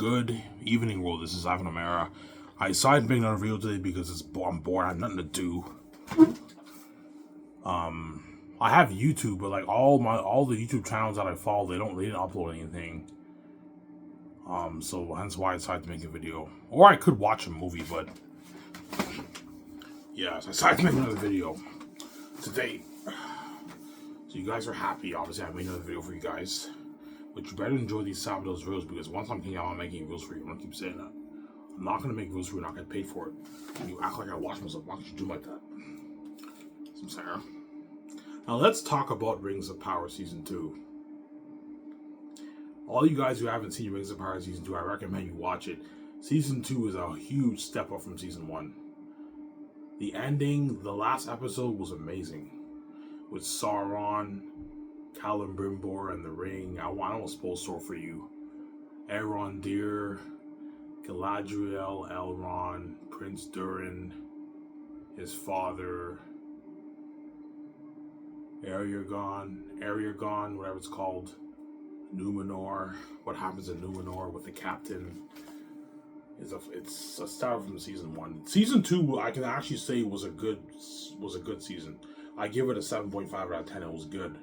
Good evening, world. This is Ivan O'Mara. I decided to make another video today because I'm bored. I have nothing to do. I have YouTube, but like all the YouTube channels that I follow, they didn't upload anything. So hence why I decided to make a video. Or I could watch a movie, but yeah, so I decided to make another video today. So you guys are happy. Obviously, I made another video for you guys. But you better enjoy these Salvador's videos because once I'm king out, I'm making videos for you. I'm gonna keep saying that. I'm not gonna make videos for you, not get paid for it. And you act like I watch myself. Why don't you do like that? Some Sarah. Now let's talk about Rings of Power Season 2. All you guys who haven't seen Rings of Power Season 2, I recommend you watch it. Season 2 is a huge step up from Season 1. The ending, the last episode was amazing. With Sauron, Celebrimbor, and the Ring. I don't spoil story for you. Arondir, Galadriel, Elrond, Prince Durin, his father, Aragorn, whatever it's called, Numenor. What happens in Numenor with the captain? It's a start from season 1. Season 2, I can actually say was a good season. I give it a 7.5 out of 10. It was good.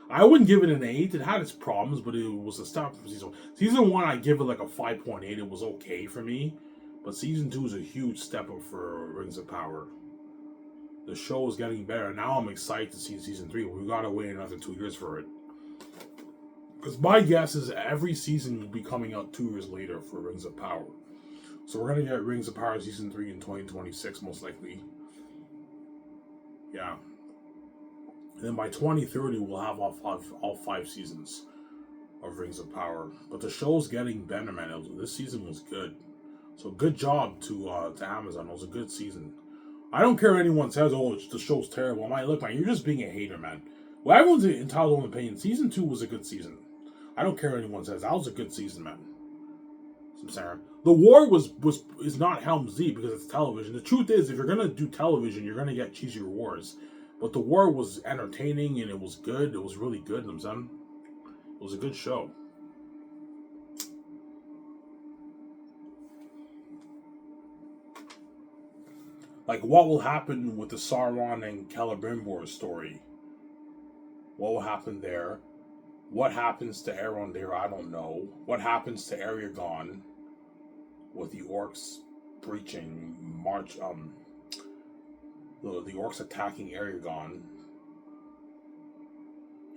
I wouldn't give it an 8. It had its problems, but it was a start from season 1. Season 1, I give it like a 5.8. It was okay for me. But season 2 is a huge step up for Rings of Power. The show is getting better. Now I'm excited to see season 3. We gotta wait another 2 years for it. Because my guess is every season will be coming out 2 years later for Rings of Power. So we're gonna get Rings of Power season 3 in 2026, most likely. Yeah. And then by 2030, we'll have all 5 seasons of Rings of Power. But the show's getting better, man. This season was good. So good job to Amazon. It was a good season. I don't care what anyone says, oh, the show's terrible. I'm like, look, man, you're just being a hater, man. Well, everyone's entitled to their own opinion. Season 2 was a good season. I don't care what anyone says. That was a good season, man. Some Sarah. The war is not Helm's Deep because it's television. The truth is, if you're gonna do television, you're gonna get cheesier wars. But the war was entertaining and it was good. It was really good, you know what I'm saying? It was a good show. Like, what will happen with the Sauron and Celebrimbor story? What will happen there? What happens to Arondir? I don't know. What happens to Aragorn with the orcs breaching the orcs attacking Aragorn?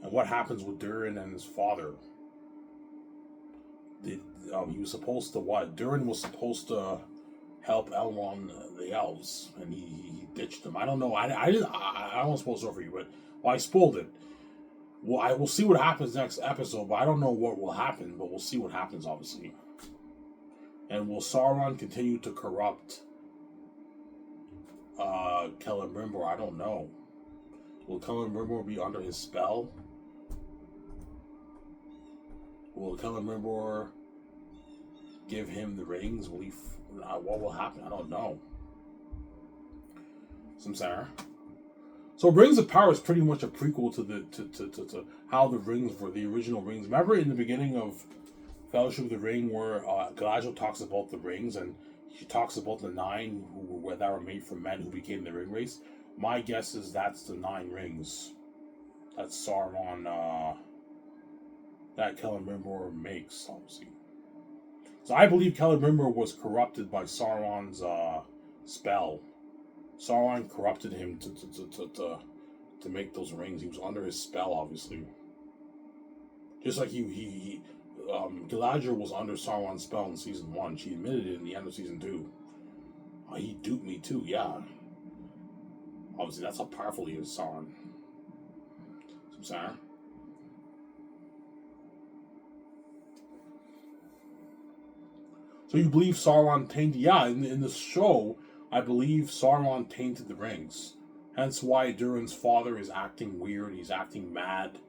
And what happens with Durin and his father? He was supposed to what? Durin was supposed to help Elrond the elves, and he ditched them. I don't know. I don't want to spoil it for you, but I spoiled it. Well, I will see what happens next episode, but I don't know what will happen. But we'll see what happens, obviously. And will Sauron continue to corrupt Celebrimbor? I don't know. Will Celebrimbor be under his spell? Will Celebrimbor give him the rings? Will he? What will happen? I don't know. Some Sarah. So Rings of Power is pretty much a prequel to how the rings were, the original rings. Remember in the beginning of Fellowship of the Ring where Galadriel talks about the rings and she talks about the 9 that were made from men who became the ring race? My guess is that's the 9 rings that Sauron, that Celebrimbor makes, obviously. So I believe Celebrimbor was corrupted by Sauron's spell. Sauron corrupted him to make those rings. He was under his spell, obviously. Just like Galadriel was under Sauron's spell in season 1. She admitted it in the end of season 2. He duped me too, yeah. Obviously, that's how powerful he is, Sauron. Some Sarah. So you believe Sauron tainted? Yeah, in the show, I believe Sauron tainted the rings. Hence why Durin's father is acting weird. He's acting mad.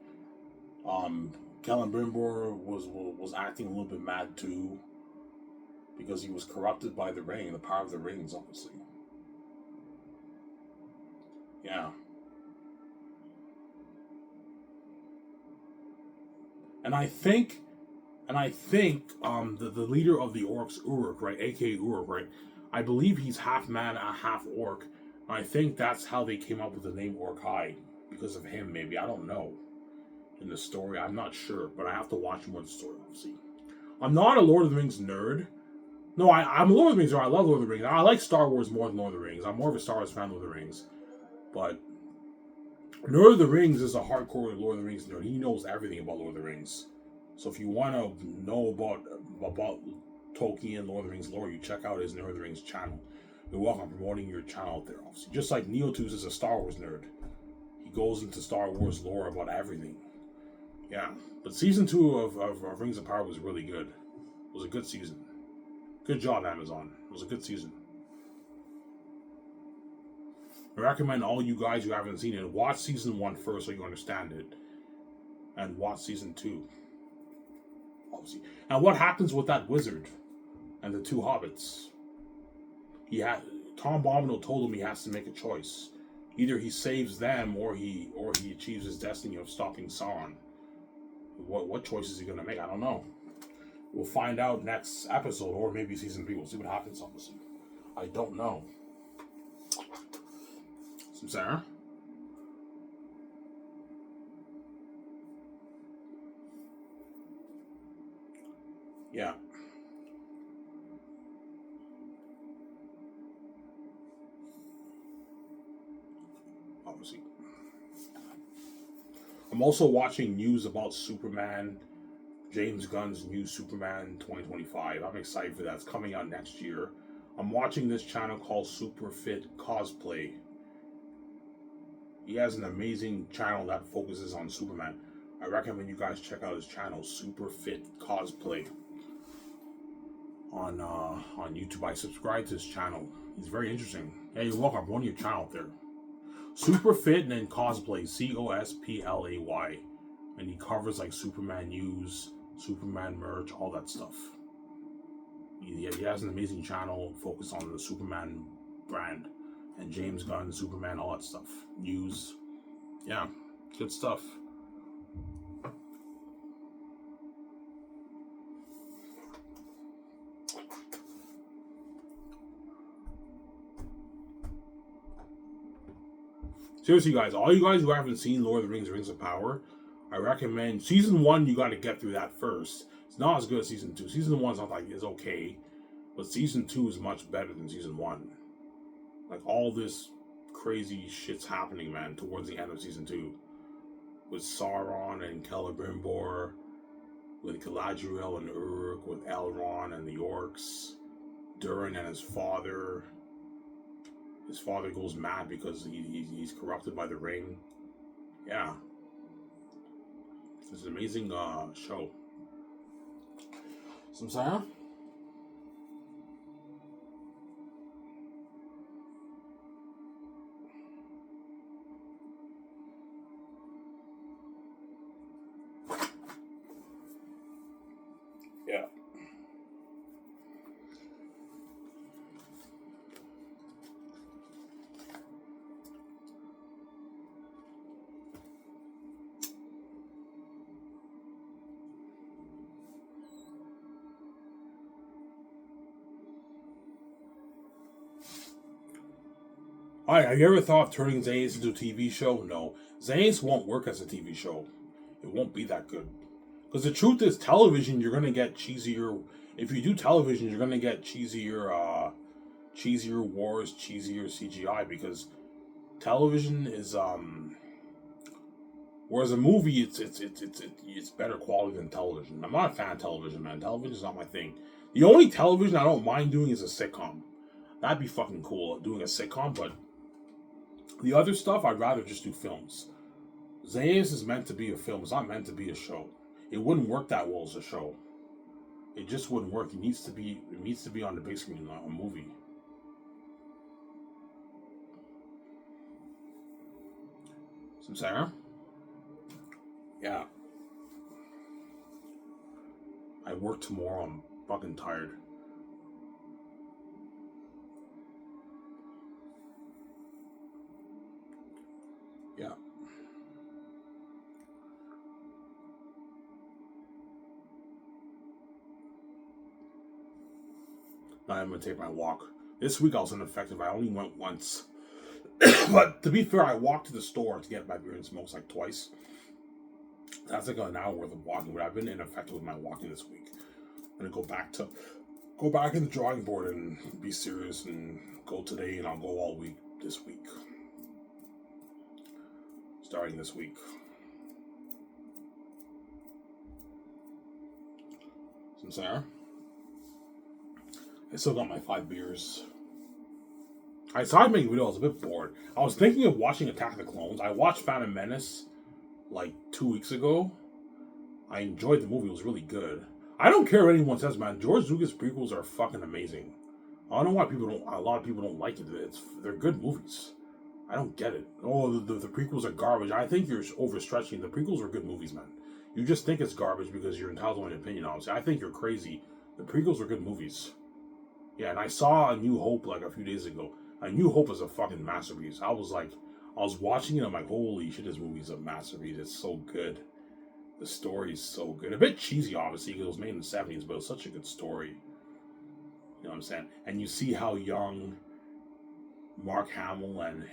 Celebrimbor was acting a little bit mad too. Because he was corrupted by the ring, the power of the rings, obviously. Yeah. And I think And I think the leader of the orcs, Uruk, right, aka Uruk, right, I believe he's half man and half orc. And I think that's how they came up with the name Orkai, because of him, maybe. I don't know. In the story, I'm not sure, but I have to watch more of the story, obviously. I'm not a Lord of the Rings nerd. No, I'm a Lord of the Rings nerd. I love Lord of the Rings. I like Star Wars more than Lord of the Rings. I'm more of a Star Wars fan than Lord of the Rings. But Lord of the Rings is a hardcore Lord of the Rings nerd. He knows everything about Lord of the Rings. So if you want to know about Tolkien, Lord of the Rings lore, you check out his Lord of the Rings channel. You're welcome promoting your channel out there, obviously. Just like Neotus is a Star Wars nerd. He goes into Star Wars lore about everything. Yeah. But season 2 of Rings of Power was really good. It was a good season. Good job, Amazon. It was a good season. I recommend all you guys who haven't seen it, watch season 1 first so you understand it. And watch season 2. Obviously. Now what happens with that wizard and the 2 hobbits? Tom Bombadil told him he has to make a choice. Either he saves them or he achieves his destiny of stopping Sauron. What choice is he gonna make? I don't know. We'll find out next episode, or maybe season 3. We'll see what happens, obviously. I don't know. Some Sarah? Yeah. Obviously. I'm also watching news about Superman, James Gunn's new Superman 2025. I'm excited for that. It's coming out next year. I'm watching this channel called Superfit Cosplay. He has an amazing channel that focuses on Superman. I recommend you guys check out his channel, Superfit Cosplay, on YouTube. I subscribe to his channel. He's very interesting. Hey, you're welcome. I'm on your channel there. Superfit and then Cosplay, Cosplay, and he covers like Superman news, Superman merch, all that stuff. He has an amazing channel focused on the Superman brand and James Gunn, Superman, all that stuff. News. Yeah, good stuff. Seriously, guys, all you guys who haven't seen Lord of the Rings, Rings of Power, I recommend season 1. You got to get through that first. It's not as good as season 2. Season 1's not like it's okay, but season 2 is much better than season 1. Like all this crazy shit's happening, man, towards the end of season 2, with Sauron and Celebrimbor, with Galadriel and Uruk, with Elrond and the orcs, Durin and his father. His father goes mad because he's corrupted by the ring. Yeah. It's an amazing show. Some Sarah? Yeah. Alright, have you ever thought of turning Xanus into a TV show? No. Xanus won't work as a TV show. It won't be that good. Because the truth is, television, you're going to get cheesier. If you do television, you're going to get cheesier wars, cheesier CGI. Because television is, whereas a movie, it's better quality than television. I'm not a fan of television, man. Television is not my thing. The only television I don't mind doing is a sitcom. That'd be fucking cool, doing a sitcom, but the other stuff, I'd rather just do films. Xanus is meant to be a film. It's not meant to be a show. It wouldn't work that well as a show. It just wouldn't work. It needs to be on the big screen, like a movie. Some Sarah? Yeah. I work tomorrow. I'm fucking tired. Yeah. Now I'm gonna take my walk. This week I was ineffective. I only went once. But to be fair, I walked to the store to get my beer and smokes like twice. That's like an hour worth of walking, but I've been ineffective with my walking this week. I'm gonna go back in the drawing board and be serious and go today, and I'll go all week this week. Starting this week. Some Sarah. I still got my 5 beers. I started making videos. I was a bit bored. I was thinking of watching Attack of the Clones. I watched Phantom Menace like 2 weeks ago. I enjoyed the movie. It was really good. I don't care what anyone says, man. George Lucas prequels are fucking amazing. I don't know why a lot of people don't like it. They're good movies. I don't get it. Oh, the prequels are garbage. I think you're overstretching. The prequels are good movies, man. You just think it's garbage because you're entitled to an opinion, obviously. I think you're crazy. The prequels are good movies. Yeah, and I saw A New Hope like a few days ago. A New Hope is a fucking masterpiece. I was watching it, I'm like, holy shit, this movie's a masterpiece. It's so good. The story is so good. A bit cheesy, obviously, because it was made in the 70s, but it's such a good story. You know what I'm saying? And you see how young Mark Hamill and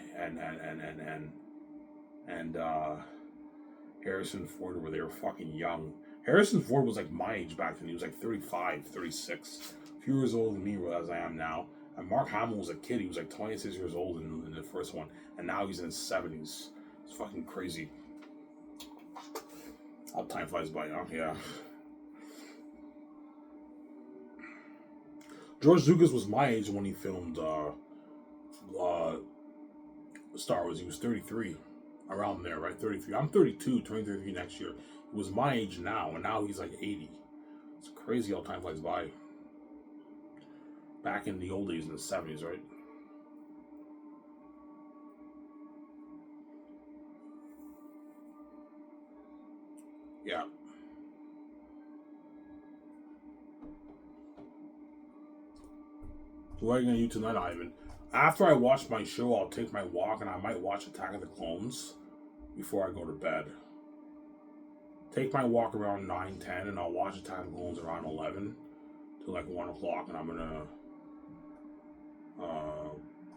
Harrison Ford were. They were fucking young. Harrison Ford was like my age back then. He was like 35, 36. A few years older than me as I am now. And Mark Hamill was a kid. He was like 26 years old in the first one. And now he's in his 70s. It's fucking crazy. How time flies by, huh? Yeah. George Lucas was my age when he filmed Star Wars. He was 33. Around there, right? 33. I'm 32, turning 33 next year. He was my age now, and now he's like 80. It's crazy how time flies by. Back in the old days in the 70s, right? Yeah. What are you going to do tonight, Ivan? After I watch my show, I'll take my walk, and I might watch Attack of the Clones before I go to bed. Take my walk around 9, 10, and I'll watch Attack of the Clones around 11 to like 1 o'clock, and I'm going to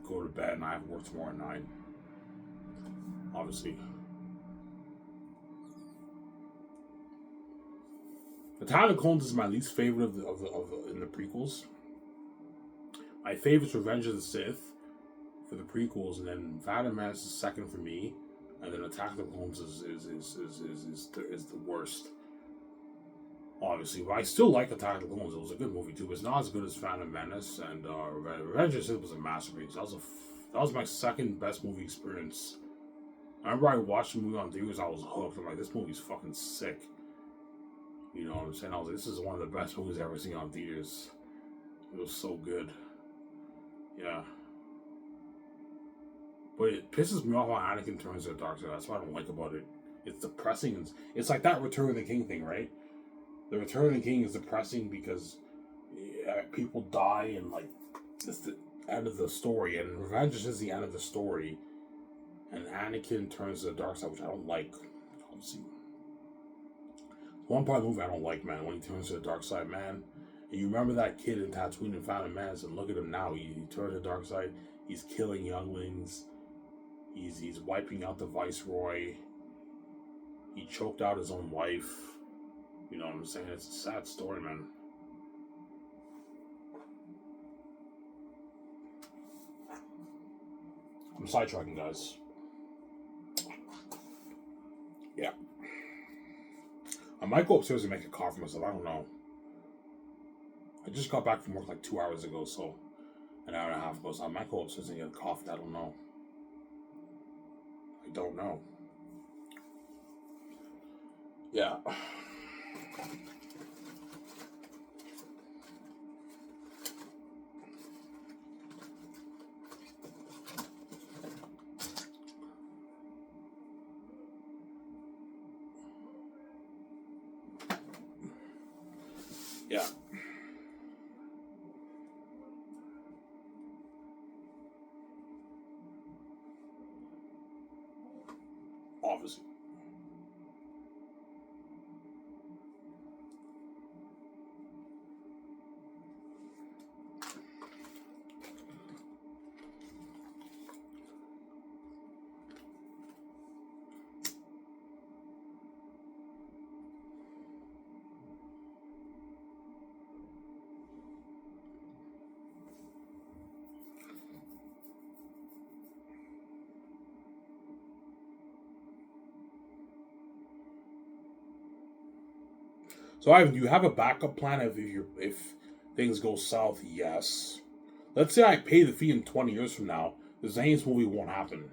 go to bed, and I have work tomorrow at 9. Obviously. Attack of the Clones is my least favorite of the in the prequels. My favorite is Revenge of the Sith for the prequels, and then Phantom Menace is second for me, and then Attack of the Clones is the worst. Obviously, but I still like Attack of the Clones. It was a good movie too, but it's not as good as Phantom Menace, and Revenge of the Sith was a masterpiece. That was my second best movie experience. I remember I watched the movie on theaters. I was hooked. I'm like, this movie's fucking sick. You know what I'm saying? I was like, this is one of the best movies I've ever seen on theaters. It was so good. Yeah. But it pisses me off how Anakin turns to the dark side. That's what I don't like about it. It's depressing. It's like that Return of the King thing, right? The Return of the King is depressing because people die and like it's the end of the story. And Revenge is the end of the story. And Anakin turns to the dark side, which I don't like. Obviously. One part of the movie I don't like, man, when he turns to the dark side, man. And you remember that kid in Tatooine and Phantom Menace, and look at him now. He turned to the dark side. He's killing younglings. He's wiping out the Viceroy. He choked out his own wife. You know what I'm saying? It's a sad story, man. I'm sidetracking, guys. Yeah. I might go upstairs and make a coffee myself. I don't know. I just got back from work like 2 hours ago, so an hour and a half ago. So I might go upstairs and get a coffee. I don't know. I don't know. Yeah. Yeah. Obviously. So, Ivan, do you have a backup plan if things go south? Yes. Let's say I pay the fee in 20 years from now. The Xanus movie won't happen.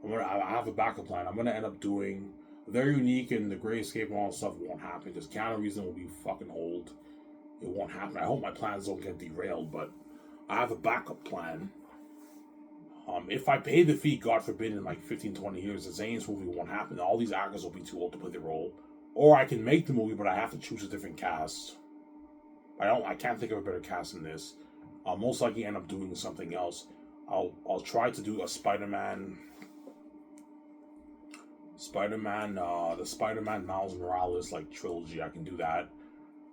I have a backup plan. I'm gonna end up doing very unique and the Great Escape and all that stuff won't happen because Keanu Reeves will be fucking old. It won't happen. I hope my plans don't get derailed, but I have a backup plan. If I pay the fee, God forbid, in like 15, 20 years, the Xanus movie won't happen. All these actors will be too old to play the role. Or I can make the movie, but I have to choose a different cast. I can't think of a better cast than this. I'll most likely end up doing something else. I'll try to do a Spider-Man, the Spider-Man Miles Morales like trilogy. I can do that.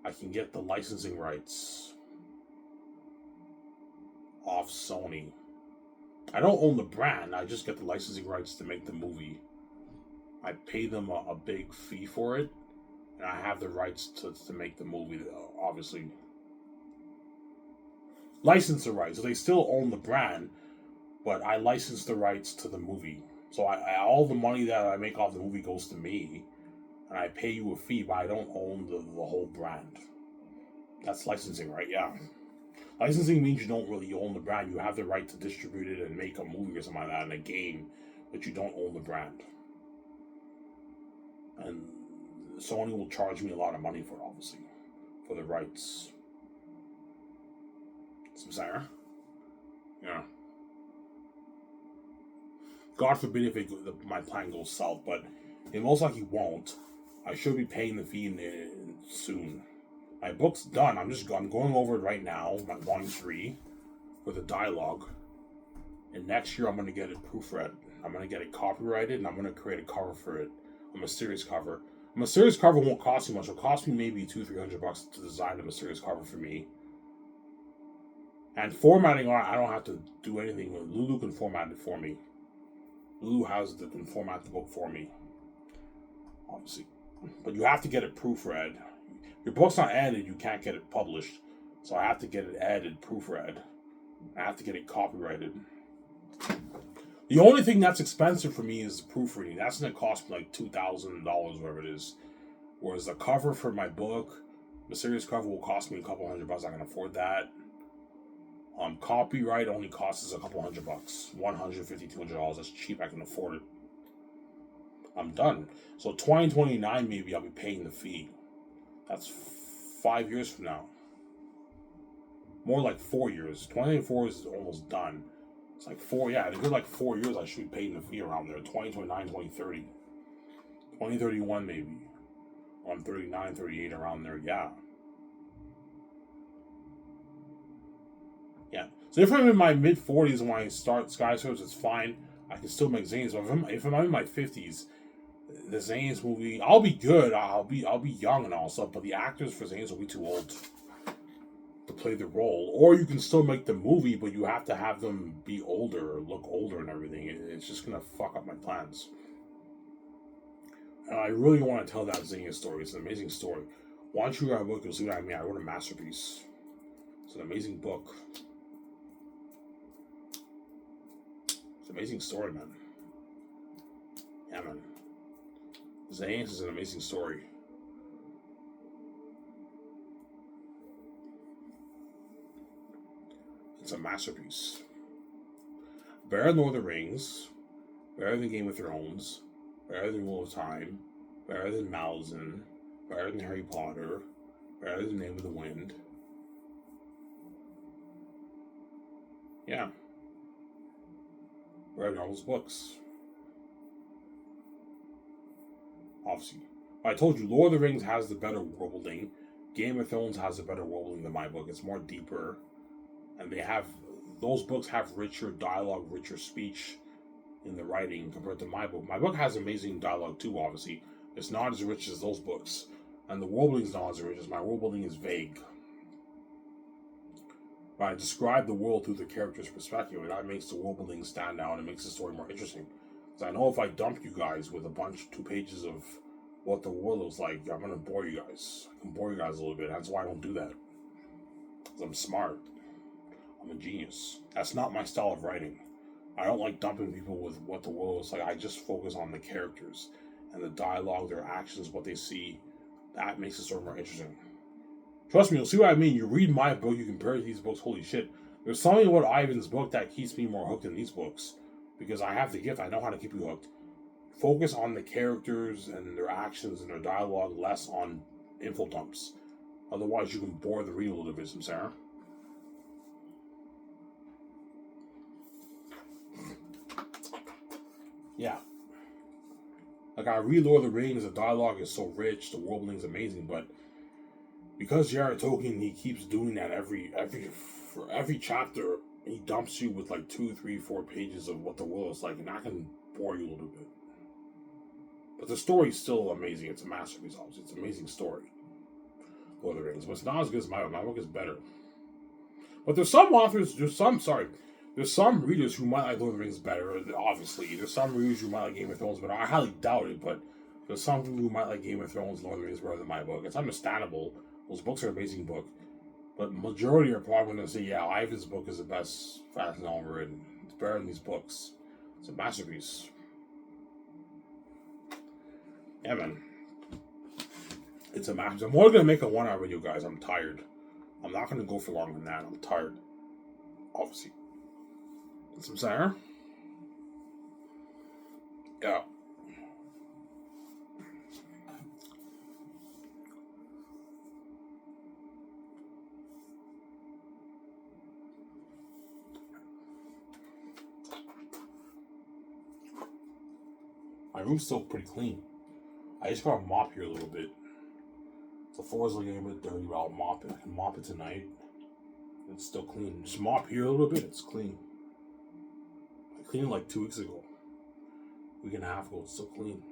I can get the licensing rights off Sony. I don't own the brand. I just get the licensing rights to make the movie. I pay them a big fee for it, and I have the rights to make the movie. Obviously, license the rights. So they still own the brand, but I license the rights to the movie. So all the money that I make off the movie goes to me, and I pay you a fee, but I don't own the whole brand. That's licensing, right? Yeah. Licensing means you don't really own the brand. You have the right to distribute it and make a movie or something like that in a game, but you don't own the brand. And Sony will charge me a lot of money for it, obviously, for the rights. Sarah? Yeah. God forbid if my plan goes south, but it most likely won't. I should be paying the fee soon. My book's done. I'm going over it right now. My volume 3 for the dialogue, and next year I'm going to get it proofread. I'm going to get it copyrighted, and I'm going to create a cover for it. A mysterious cover. A mysterious cover won't cost me much. It'll cost me maybe $200-300 to design a mysterious cover for me. And formatting, I don't have to do anything. Lulu can format it for me. Lulu can format the book for me, obviously. But you have to get it proofread. Your book's not edited, you can't get it published. So I have to get it edited, proofread. I have to get it copyrighted. The only thing that's expensive for me is the proofreading. That's going to cost me like $2,000, whatever it is. Whereas the cover for my book, the serious cover, will cost me a couple $100. I can afford that. Copyright only costs us a couple $100. $150, $200. That's cheap. I can afford it. I'm done. So 2029, maybe I'll be paying the fee. That's 5 years from now. More like 4 years. 2024 is almost done. It's like 4, yeah, in a good like 4 years I should be paying the fee around there. 2029, 2030. 2031 maybe. Or I'm 39, 38 around there, yeah. Yeah. So if I'm in my mid-40s when I start Skyscrapers, it's fine. I can still make Xanus. But if I'm in my 50s, the Xanus movie, I'll be good. I'll be young and all stuff, but the actors for Xanus will be too old to play the role. Or you can still make the movie, but you have to have them be older, look older and everything. It's just going to fuck up my plans. And I really want to tell that Xanus story. It's an amazing story. Once you read a book, you'll see what I mean. I wrote a masterpiece. It's an amazing book. It's an amazing story, man. Yeah, man. Xanus is an amazing story. It's a masterpiece. Better than Lord of the Rings, better than Game of Thrones, better than Wheel of Time, better than Malazan, better than Harry Potter, better than Name of the Wind. Yeah. Better than all those books. Obviously. I told you, Lord of the Rings has the better world-building. Game of Thrones has a better world-building than my book. It's more deeper. And those books have richer dialogue, richer speech in the writing compared to my book. My book has amazing dialogue too, obviously. It's not as rich as those books. And the world-building is not as rich as my world-building is vague. But I describe the world through the character's perspective, and that makes the world-building stand out and it makes the story more interesting. Because I know if I dump you guys with 2 pages of what the world looks like, I'm going to bore you guys. I can bore you guys a little bit. That's why I don't do that. Because I'm smart. I'm a genius. That's not my style of writing. I don't like dumping people with what the world looks like. I just focus on the characters and the dialogue, their actions, what they see, That makes the story more interesting. Trust me, you'll see what I mean. You read my book, you compare it to these books, holy shit. There's something about Ivan's book that keeps me more hooked than these books. Because I have the gift, I know how to keep you hooked. Focus on the characters and their actions and their dialogue, less on info dumps. Otherwise, you can bore the reader a little bit, Sarah. Yeah. Like, I read Lord of the Rings, the dialogue is so rich, the world building is amazing, but because J.R.R. Tolkien, he keeps doing that for every chapter, he dumps you with like 2, 3, 4 pages of what the world is like, and that can bore you a little bit. But the story's still amazing. It's a masterpiece, obviously. It's an amazing story. Lord of the Rings. But it's not as good as my book. My book is better. But there's some readers who might like Lord of the Rings better, obviously. There's some readers who might like Game of Thrones better. I highly doubt it, but there's some people who might like Game of Thrones and Lord of the Rings better than my book. It's understandable. Those books are an amazing book. But majority are probably going to say, yeah, Ivan's book is the best fast novel written. It's better than these books. It's a masterpiece. Yeah, man. It's a masterpiece. I'm only going to make a 1 hour video, guys. I'm tired. I'm not going to go for longer than that. I'm tired. Obviously. Some Sarah? Yeah. My room's still pretty clean. I just gotta mop here a little bit. The floor's looking a bit dirty, but I'll mop it. I can mop it tonight. It's still clean. Just mop here a little bit, it's clean. I cleaned it like 2 weeks ago. A week and a half ago, it's still clean.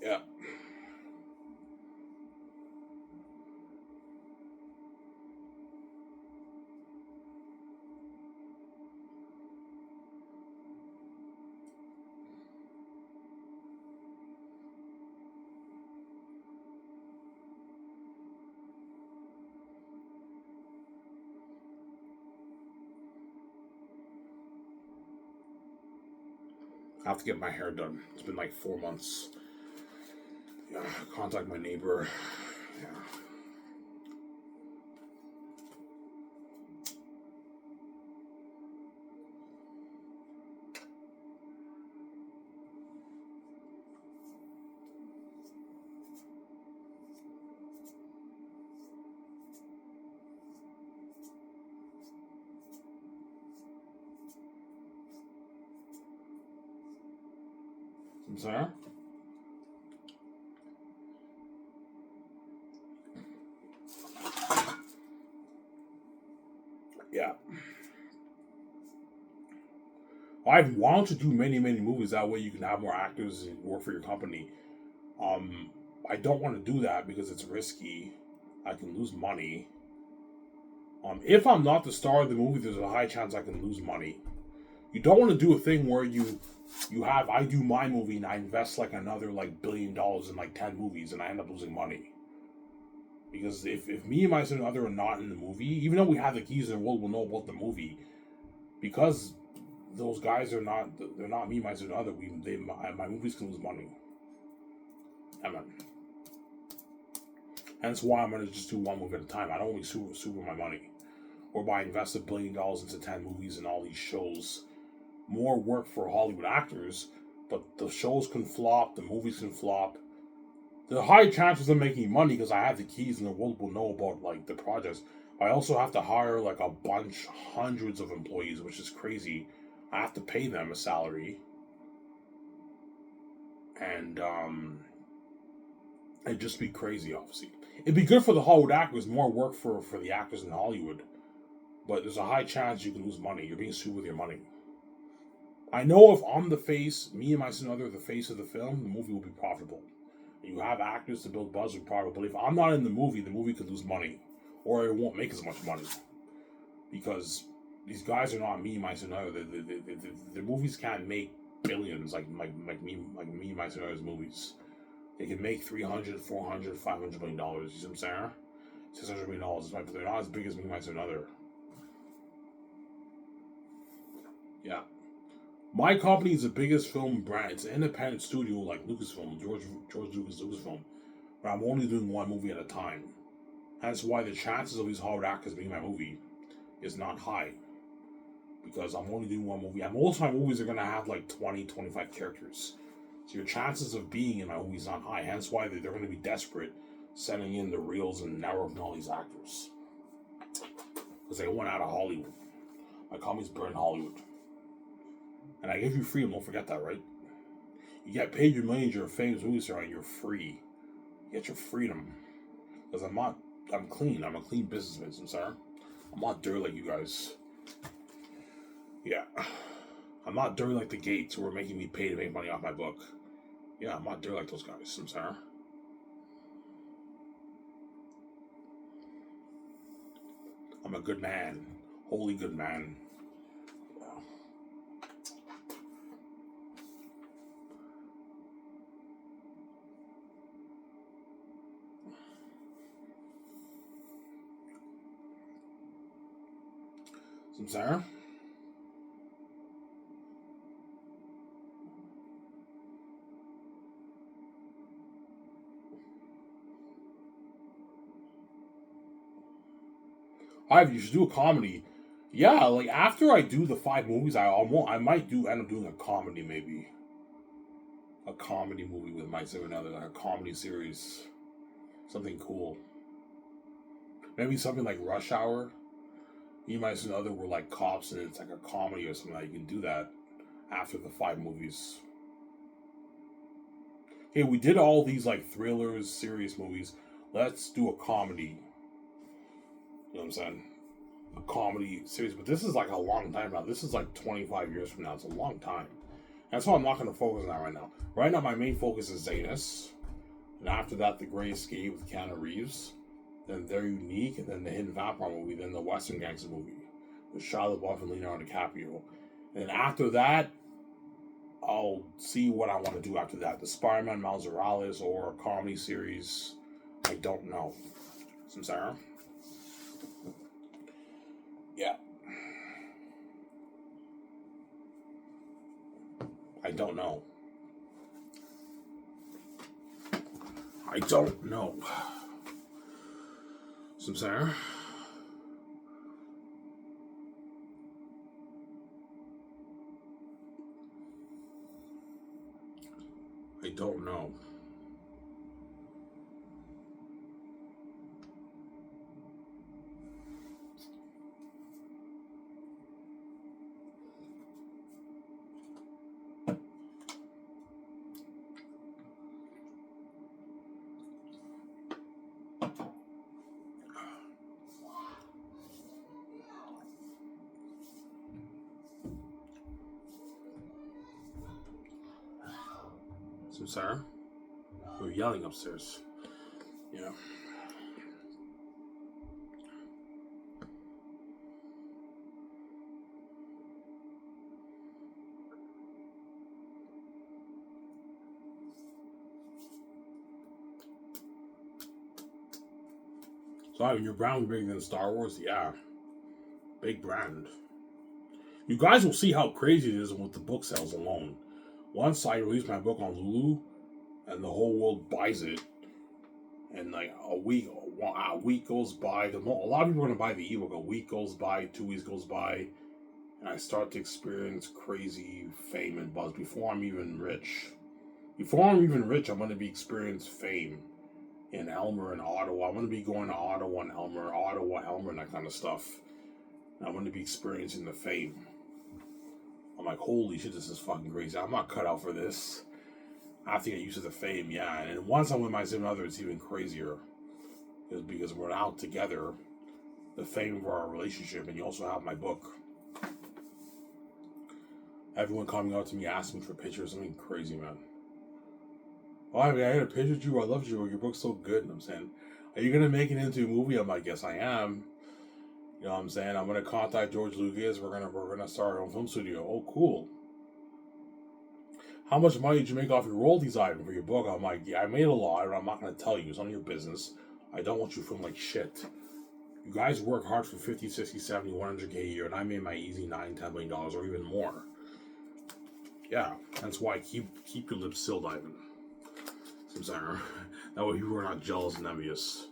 Yeah. I have to get my hair done. It's been like 4 months. Yeah, contact my neighbor. Yeah. I'm sorry? Yeah. Why don't you do many, many movies? That way you can have more actors and work for your company. I don't want to do that because it's risky. I can lose money. If I'm not the star of the movie, there's a high chance I can lose money. You don't want to do a thing where I do my movie and I invest like another like $1 billion in like 10 movies and I end up losing money. Because if me and my significant other are not in the movie, even though we have the keys to the world, we'll know about the movie. Because those guys they're not me and my significant other, my movies can lose money. Amen. Hence why I'm going to just do one movie at a time. I don't want to be super my money. Or by invest $1 billion into 10 movies and all these shows. More work for Hollywood actors, but the shows can flop, the movies can flop. There are high chances of making money because I have the keys and the world will know about like the projects. I also have to hire like a bunch, hundreds of employees, which is crazy. I have to pay them a salary. And it'd just be crazy, obviously. It'd be good for the Hollywood actors, more work for the actors in Hollywood. But there's a high chance you can lose money. You're being sued with your money. I know if I'm the face, me and my son are the face of the film, the movie will be profitable. You have actors to build buzz with profit, but if I'm not in the movie could lose money. Or it won't make as much money. Because these guys are not me, my son, the movies can't make billions like me and my son's movies. They can make $300, $400, $500 million. You see what I'm saying? $600 million. But they're not as big as me and my son. Yeah. My company is the biggest film brand. It's an independent studio like Lucasfilm, George Lucas Lucasfilm. But I'm only doing one movie at a time. That's why the chances of these Hollywood actors being in my movie is not high. Because I'm only doing one movie. And most of my movies are going to have like 20, 25 characters. So your chances of being in my movie is not high. Hence why they're going to be desperate sending in the reels and networking all these actors. Because they want out of Hollywood. My company's burned Hollywood. And I give you freedom, don't forget that, right? You get paid your millions, you're a famous movie star, and you're free. You get your freedom. Because I'm clean. I'm a clean businessman, sir. I'm not dirty like you guys. Yeah. I'm not dirty like the Gates who are making me pay to make money off my book. Yeah, I'm not dirty like those guys, sir. I'm a good man. Holy good man. Sarah? You should do a comedy. Yeah, like after I do the 5 movies, I might end up doing a comedy maybe. A comedy movie with myself and other, like a comedy series. Something cool. Maybe something like Rush Hour. You might see another where like cops and it's like a comedy or something. Like you can do that after the 5 movies. Hey, we did all these like thrillers, serious movies. Let's do a comedy. You know what I'm saying? A comedy series. But this is like a long time now. This is like 25 years from now. It's a long time. That's why I'm not going to focus on that right now. Right now, my main focus is Xanus. And after that, The Great Escape with Keanu Reeves. Then They're Unique. And then the Hidden Vampire movie. Then the Western Gangster movie with Shia LaBeouf and Leonardo DiCaprio. And after that, I'll see what I want to do after that. The Spider-Man Miles Morales or a comedy series. I don't know. Samsara? Yeah. I don't know. I don't know. Samsara? I don't know. Samsara? We're yelling upstairs. Yeah. So, your brand bigger than Star Wars? Yeah. Big brand. You guys will see how crazy it is with the book sales alone. Once I release my book on Lulu, and the whole world buys it, and like a week goes by. A lot of people are gonna buy the ebook. A week goes by, 2 weeks goes by, and I start to experience crazy fame and buzz before I'm even rich. Before I'm even rich, I'm gonna be experiencing fame in Elmer and Ottawa. I'm gonna be going to Ottawa and Elmer, and that kind of stuff. And I'm gonna be experiencing the fame. I'm like, holy shit, this is fucking crazy. I'm not cut out for this. I have to get used to the fame, yeah. And once I'm with my significant other, it's even crazier. Because we're out together, the fame of our relationship, and you also have my book. Everyone coming up to me asking me for pictures, something crazy, man. Oh, I had a picture of you, I loved you, your book's so good, and I'm saying, are you going to make it into a movie? I'm like, yes, I am. You know what I'm saying? I'm going to contact George Lucas, we're gonna start our own film studio. Oh, cool. How much money did you make off your royalties item for your book? I'm like, yeah, I made a lot, and I'm not going to tell you. It's none of your business. I don't want you to feel like shit. You guys work hard for 50, 60, 70, 100K a year, and I made my easy $9, $10 million or even more. Yeah, that's why keep your lips sealed, Ivan. Samsara. That way people are not jealous and envious.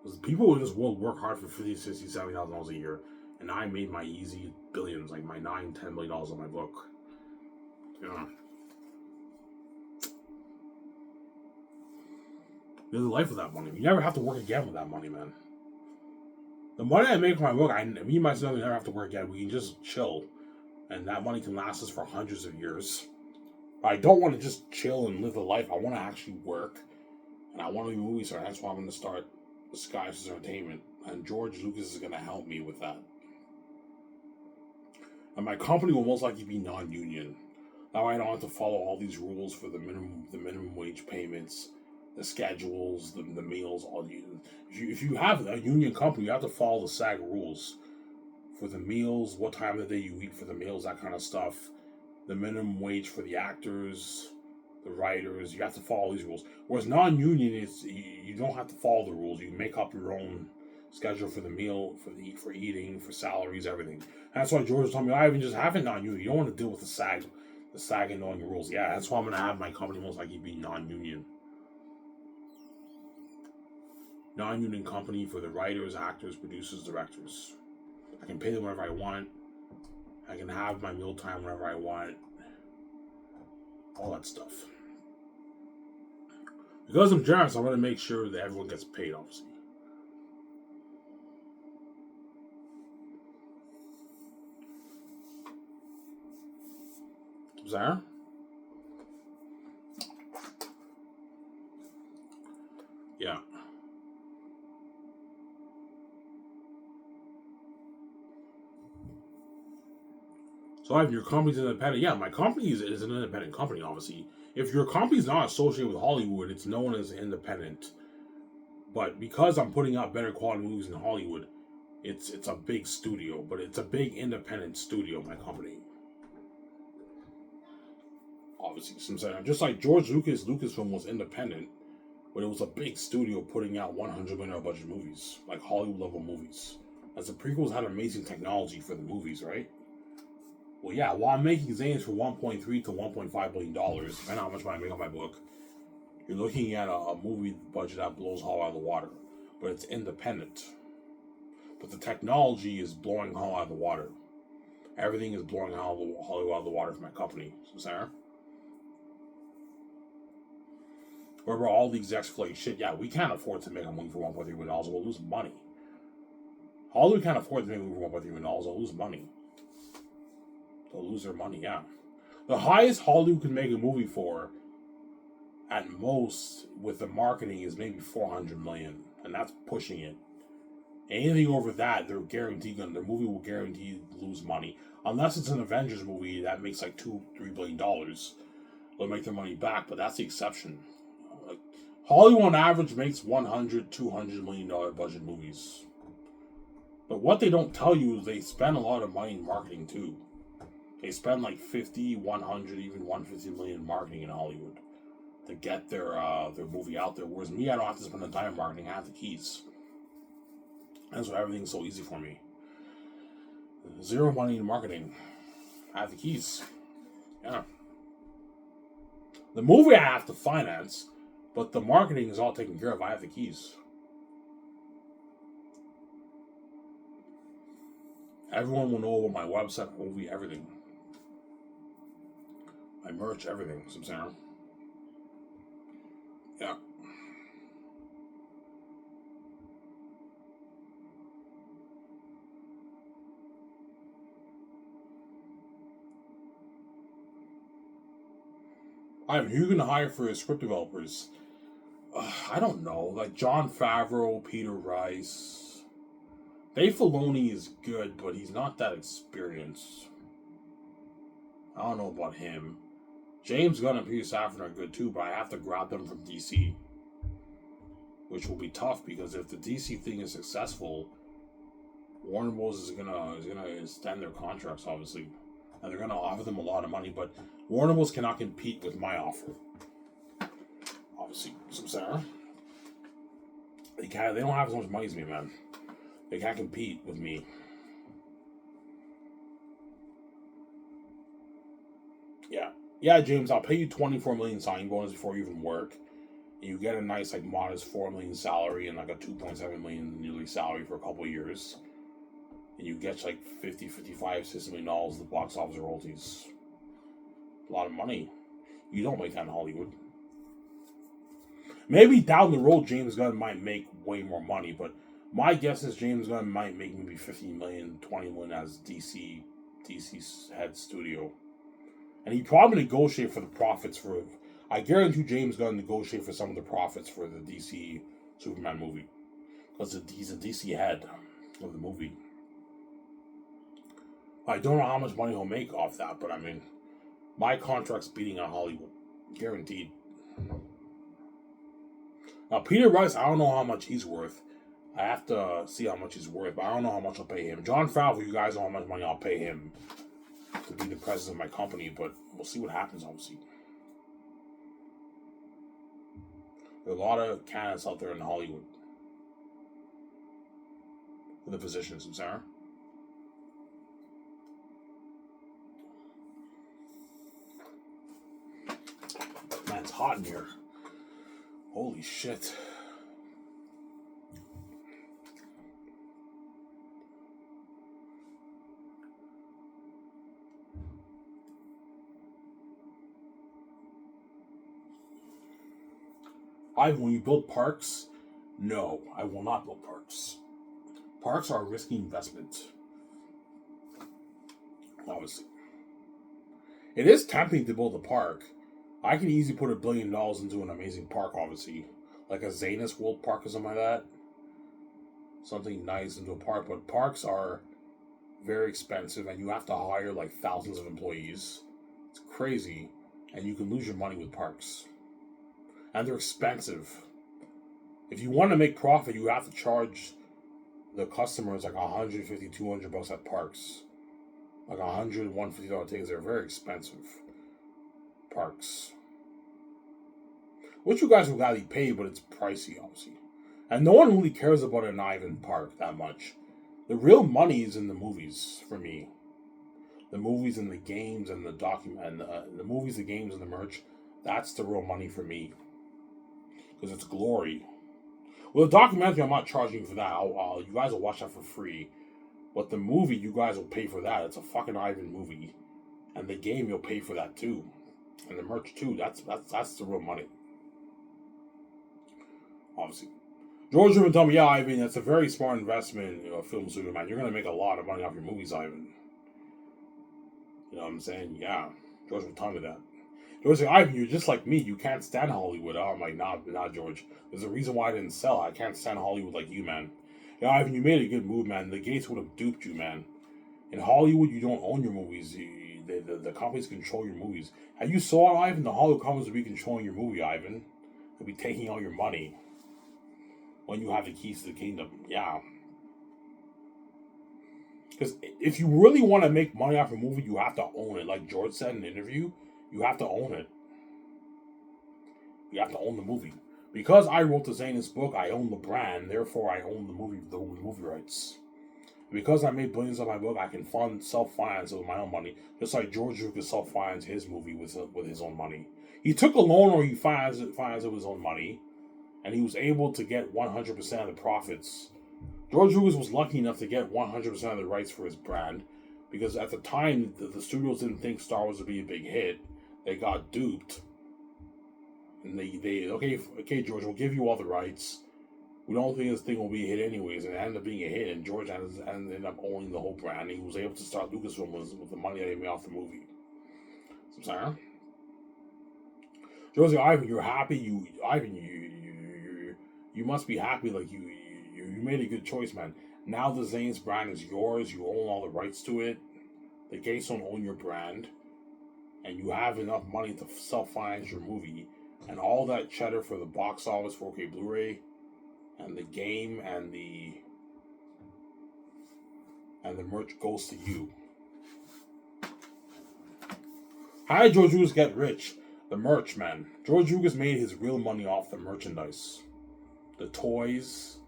Because people in this world work hard for 50, 60, $70,000 a year, and I made my easy billions, like my $9, $10 million on my book. Yeah. There's a life with that money. You never have to work again with that money, man. The money I make from my book, me and my son never have to work again. We can just chill, and that money can last us for hundreds of years. I don't want to just chill and live the life. I want to actually work, and I want to be a movie star. That's why I'm going to start Xanus Entertainment, and George Lucas is going to help me with that. And my company will most likely be non-union. That way I don't have to follow all these rules for the minimum wage payments, the schedules, the meals. If you have a union company, you have to follow the SAG rules for the meals, what time of the day you eat for the meals, that kind of stuff. The minimum wage for the actors, the writers, you have to follow these rules. Whereas non-union, you don't have to follow the rules. You can make up your own schedule for the meal, for eating, for salaries, everything. And that's why George told me, I even just have it non-union. You don't want to deal with the SAG and knowing the rules. Yeah, that's why I'm going to have my company most likely be non-union. Non-union company for the writers, actors, producers, directors. I can pay them whenever I want. I can have my mealtime whenever I want. All that stuff. Because I'm generous, I want to make sure that everyone gets paid, obviously. Zara? Yeah. So if your company's independent, yeah, my company is an independent company, obviously. If your company's not associated with Hollywood, it's known as independent. But because I'm putting out better quality movies in Hollywood, it's a big studio, but it's a big independent studio, my company. Obviously, just like George Lucasfilm was independent, but it was a big studio putting out $100 million budget movies, like Hollywood level movies. As the prequels had amazing technology for the movies, right? Well, yeah, while I'm making Xanus for $1.3 to $1.5 billion, depending on how much money I make on my book, you're looking at a movie budget that blows Hollywood out of the water. But it's independent. But the technology is blowing Hollywood out of the water. Everything is blowing Hollywood out of the water for my company. Sarah? Wherever all the execs feel like shit, yeah, we can't afford to make a movie for $1.3 million. We'll lose money. Hollywood can't afford to make a movie for $1.3 million. They'll lose money. They'll lose their money, yeah. The highest Hollywood can make a movie for, at most, with the marketing, is maybe $400 million, and that's pushing it. Anything over that, their movie will guarantee lose money, unless it's an Avengers movie that makes like $2-3 billion. They'll make their money back, but that's the exception. Like, Hollywood on average makes $100-200 million budget movies. But what they don't tell you is they spend a lot of money in marketing too. They spend like 50, 100, even $150 million in marketing in Hollywood to get their movie out there. Whereas me, I don't have to spend a dime in marketing. I have the keys. That's why everything's so easy for me. Zero money in marketing. I have the keys. Yeah. The movie I have to finance, but the marketing is all taken care of. I have the keys. Everyone will know about my website, my movie, everything. My merch, everything. Sarah. Yeah. Ivan, who are you going to hire for his script developers? I don't know. Like Jon Favreau, Peter Rice. Dave Filoni is good, but he's not that experienced. I don't know about him. James Gunn and Peter Safran are good too, but I have to grab them from DC. Which will be tough because if the DC thing is successful, Warner Bros. is gonna extend their contracts, obviously. And they're gonna offer them a lot of money, but Warner Bros. Cannot compete with my offer. Obviously, Sarah. They don't have as much money as me, man. They can't compete with me. Yeah. yeah, James, I'll pay you 24 million signing bonus before you even work. And you get a nice, like, modest 4 million salary and like a 2.7 million yearly salary for a couple of years. And you get like 50, 55, $60 million dollars the box office royalties. A lot of money. You don't make that in Hollywood. Maybe down the road, James Gunn might make way more money, but my guess is James Gunn might make maybe 15 million, 20 million as DC's head studio. And he probably negotiate for the profits for. I guarantee James Gunn negotiate for some of the profits for the DC Superman movie. Because he's a DC head of the movie. I don't know how much money he'll make off that, but I mean, my contract's beating on Hollywood. Guaranteed. Now, Peter Rice, I don't know how much he's worth. I have to see how much he's worth, but I don't know how much I'll pay him. John Favreau, you guys know how much money I'll pay him to be the president of my company, but we'll see what happens, obviously. There are a lot of candidates out there in Hollywood for the positions, Sarah. Man, it's hot in here. Holy shit. When you build parks, no, I will not build parks. Parks are a risky investment. Obviously. It is tempting to build a park. I can easily put $1 billion into an amazing park, obviously. Like a Xanus World Park or something like that. Something nice into a park. But parks are very expensive and you have to hire like thousands of employees. It's crazy. And you can lose your money with parks. And they're expensive. If you want to make profit, you have to charge the customers like $150, $200 at parks. Like $100, $150 tickets. They're very expensive. Parks. Which you guys will gladly pay, but it's pricey, obviously. And no one really cares about an Ivan Park that much. The real money is in the movies, for me. The movies and the games and the the movies, the games, and the merch. That's the real money for me. Because it's glory. Well, the documentary, I'm not charging you for that. You guys will watch that for free. But the movie, you guys will pay for that. It's a fucking Ivan movie. And the game, you'll pay for that too. And the merch too. That's the real money. Obviously. George would tell me, yeah, Ivan, that's a very smart investment in film Superman. You're going to make a lot of money off your movies, Ivan. You know what I'm saying? Yeah. George would tell me that. George said, Ivan, you're just like me. You can't stand Hollywood. I'm like, nah, George. There's a reason why I didn't sell. I can't stand Hollywood like you, man. Yeah, Ivan, you made a good move, man. The Gates would have duped you, man. In Hollywood, you don't own your movies. The companies control your movies. Have you saw it, Ivan? The Hollywood companies will be controlling your movie, Ivan. They'll be taking all your money when you have the keys to the kingdom. Yeah. Because if you really want to make money off a movie, you have to own it. Like George said in an interview, you have to own it. You have to own the movie. Because I wrote the Xanus book, I own the brand. Therefore, I own the movie rights. Because I made billions on my book, I can self-finance it with my own money. Just like George Lucas self-financed his movie with his own money. He took a loan or he financed it with his own money. And he was able to get 100% of the profits. George Lucas was lucky enough to get 100% of the rights for his brand. Because at the time, the studios didn't think Star Wars would be a big hit. They got duped. And they okay, George, we'll give you all the rights. We don't think this thing will be a hit anyways. And it ended up being a hit. And George ended up owning the whole brand. And he was able to start Lucasfilm with the money that he made off the movie. So, sorry? George said, Ivan, you're happy. You must be happy. Like, you made a good choice, man. Now the Xanus brand is yours. You own all the rights to it. The Gates don't own your brand. And you have enough money to self-finance your movie. And all that cheddar for the box office 4K Blu-ray and the game and the merch goes to you. How did George Lucas get rich? The merch, man. George Lucas made his real money off the merchandise. The toys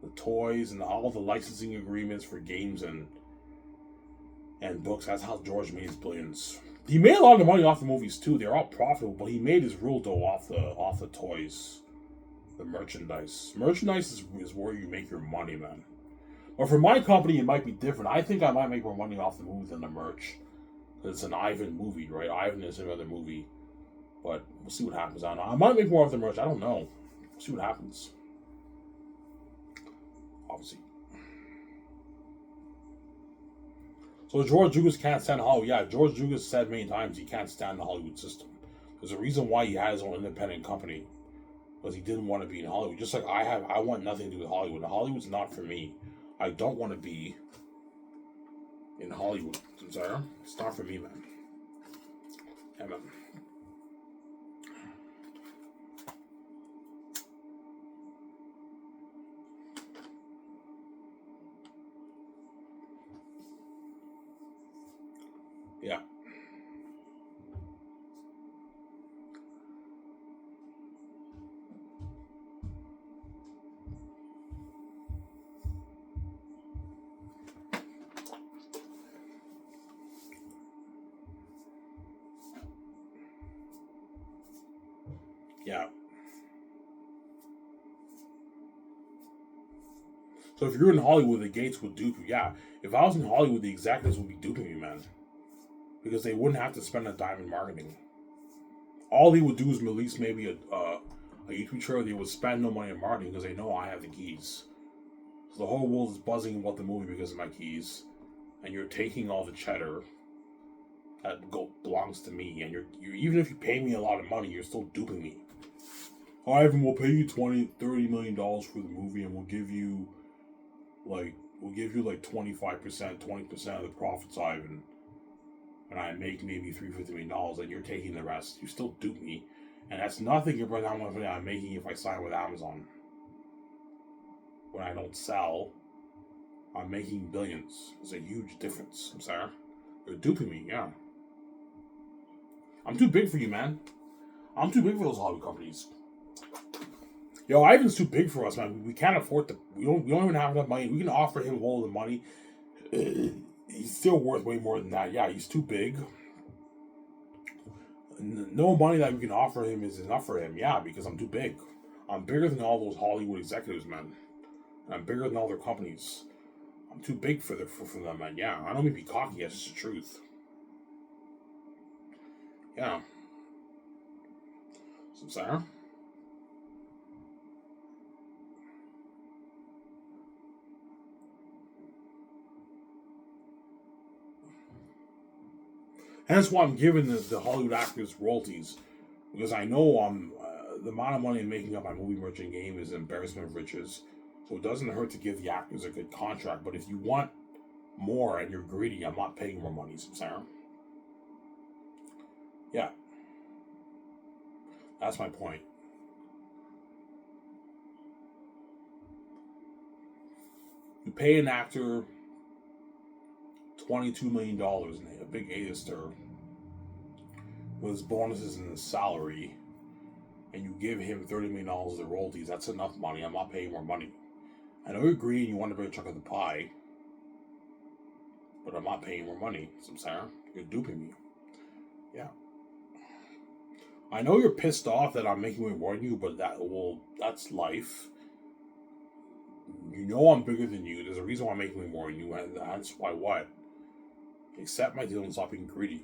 and all the licensing agreements for games and books. That's how George made his billions. He made a lot of money off the movies too. They're all profitable, but he made his real dough off the toys, the merchandise. Merchandise is where you make your money, man. But for my company, it might be different. I think I might make more money off the movie than the merch. It's an Ivan movie, right? Ivan is another movie. But we'll see what happens. I don't know. I might make more off the merch. I don't know. We'll see what happens. Obviously. So George Lucas can't stand Hollywood. Yeah, George Lucas said many times he can't stand the Hollywood system. There's a reason why he had his own independent company. Because he didn't want to be in Hollywood. Just like I have. I want nothing to do with Hollywood. Hollywood's not for me. I don't want to be in Hollywood. I'm sorry. It's not for me, man. Yeah, man. Yeah. Yeah. So if you're in Hollywood, the gates would dupe you. Yeah. If I was in Hollywood, the executives would be duping me, man. Because they wouldn't have to spend a dime in marketing. All they would do is release maybe a YouTube trailer. They would spend no money on marketing because they know I have the keys. So the whole world is buzzing about the movie because of my keys, and you're taking all the cheddar that belongs to me. And you're even if you pay me a lot of money, you're still duping me. Ivan, we'll pay you $30 million for the movie, and we'll give you like 25%, 20% of the profits, Ivan. And I make maybe $350 million, and you're taking the rest. You still dupe me, and that's nothing compared to how much money I'm making if I sign with Amazon. When I don't sell, I'm making billions. It's a huge difference. I'm sorry. You're duping me, yeah. I'm too big for you, man. I'm too big for those Hollywood companies. Yo, Ivan's too big for us, man. We can't afford to. We don't even have enough money. We can offer him all the money. He's still worth way more than that. Yeah, he's too big. No money that we can offer him is enough for him. Yeah, because I'm too big. I'm bigger than all those Hollywood executives, man. I'm bigger than all their companies. I'm too big for them, man. Yeah, I don't mean to be cocky. That's just the truth. Yeah. So, Sarah? And that's why I'm giving the Hollywood actors royalties. Because I know the amount of money I'm making up my movie merchant game is an embarrassment of riches. So it doesn't hurt to give the actors a good contract. But if you want more and you're greedy, I'm not paying more money, Sarah. Yeah. That's my point. You pay an actor $22 million, a big A-lister, with his bonuses and his salary, and you give him $30 million of the royalties. That's enough money. I'm not paying more money. I know you're greedy and you want a big chunk of the pie, but I'm not paying more money, Sarah. You're duping me. Yeah. I know you're pissed off that I'm making way more than you, but that's life. You know I'm bigger than you. There's a reason why I'm making way more than you, and that's why what? Accept my deal and stop being greedy,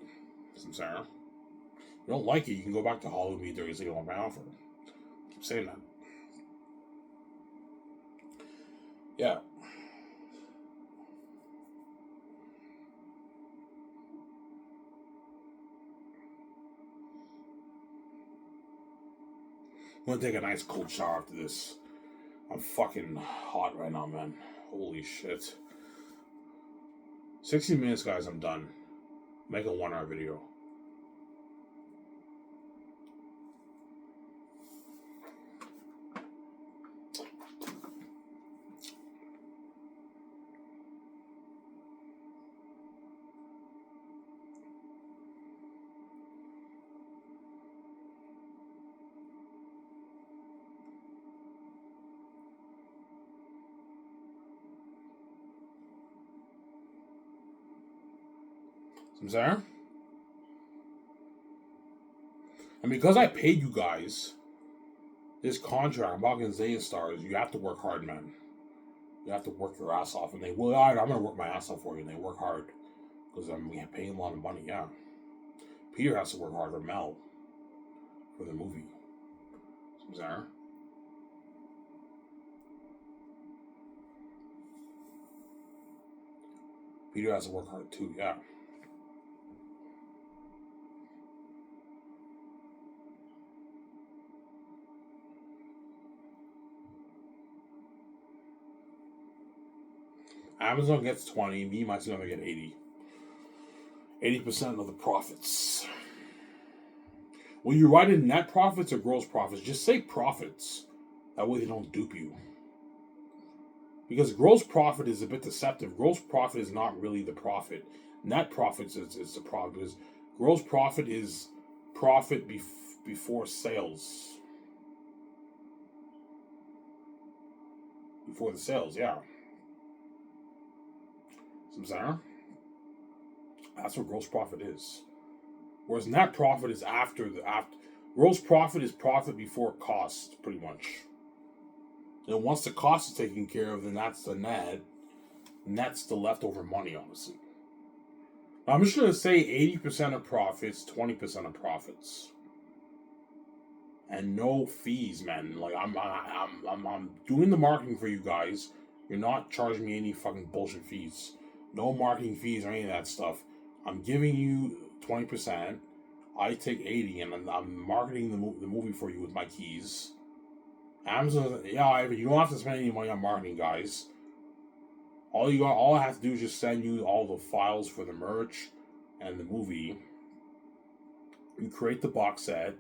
Sarah. You don't like it, you can go back to Hollywood and be 30 seconds on my offer. Keep saying that. Yeah. I'm gonna take a nice cold shower after this. I'm fucking hot right now, man. Holy shit. 60 minutes, guys, I'm done. Make a 1 hour video. Sarah? And because I paid you guys this contract, I'm talking Zay stars, you have to work hard, man. You have to work your ass off. And they will, I'm going to work my ass off for you. And they work hard. Because I'm paying a lot of money, yeah. Peter has to work hard for Mel. For the movie. Bizarre. Peter has to work hard too, yeah. Amazon gets 20, me and my son get 80. 80% of the profits. Will you write in net profits or gross profits? Just say profits. That way they don't dupe you. Because gross profit is a bit deceptive. Gross profit is not really the profit. Net profits is the profit. Because gross profit is profit before sales. Before the sales, yeah. Samsara? That's what gross profit is. Whereas net profit is after. Gross profit is profit before cost, pretty much. And once the cost is taken care of, then that's the net. Net's the leftover money, obviously. Now, I'm just gonna say 80% of profits, 20% of profits, and no fees, man. Like I'm doing the marketing for you guys. You're not charging me any fucking bullshit fees. No marketing fees or any of that stuff. I'm giving you 20%. I take 80, and I'm marketing the movie for you with my keys. Amazon, yeah, you don't have to spend any money on marketing, guys. All I have to do is just send you all the files for the merch and the movie. You create the box set,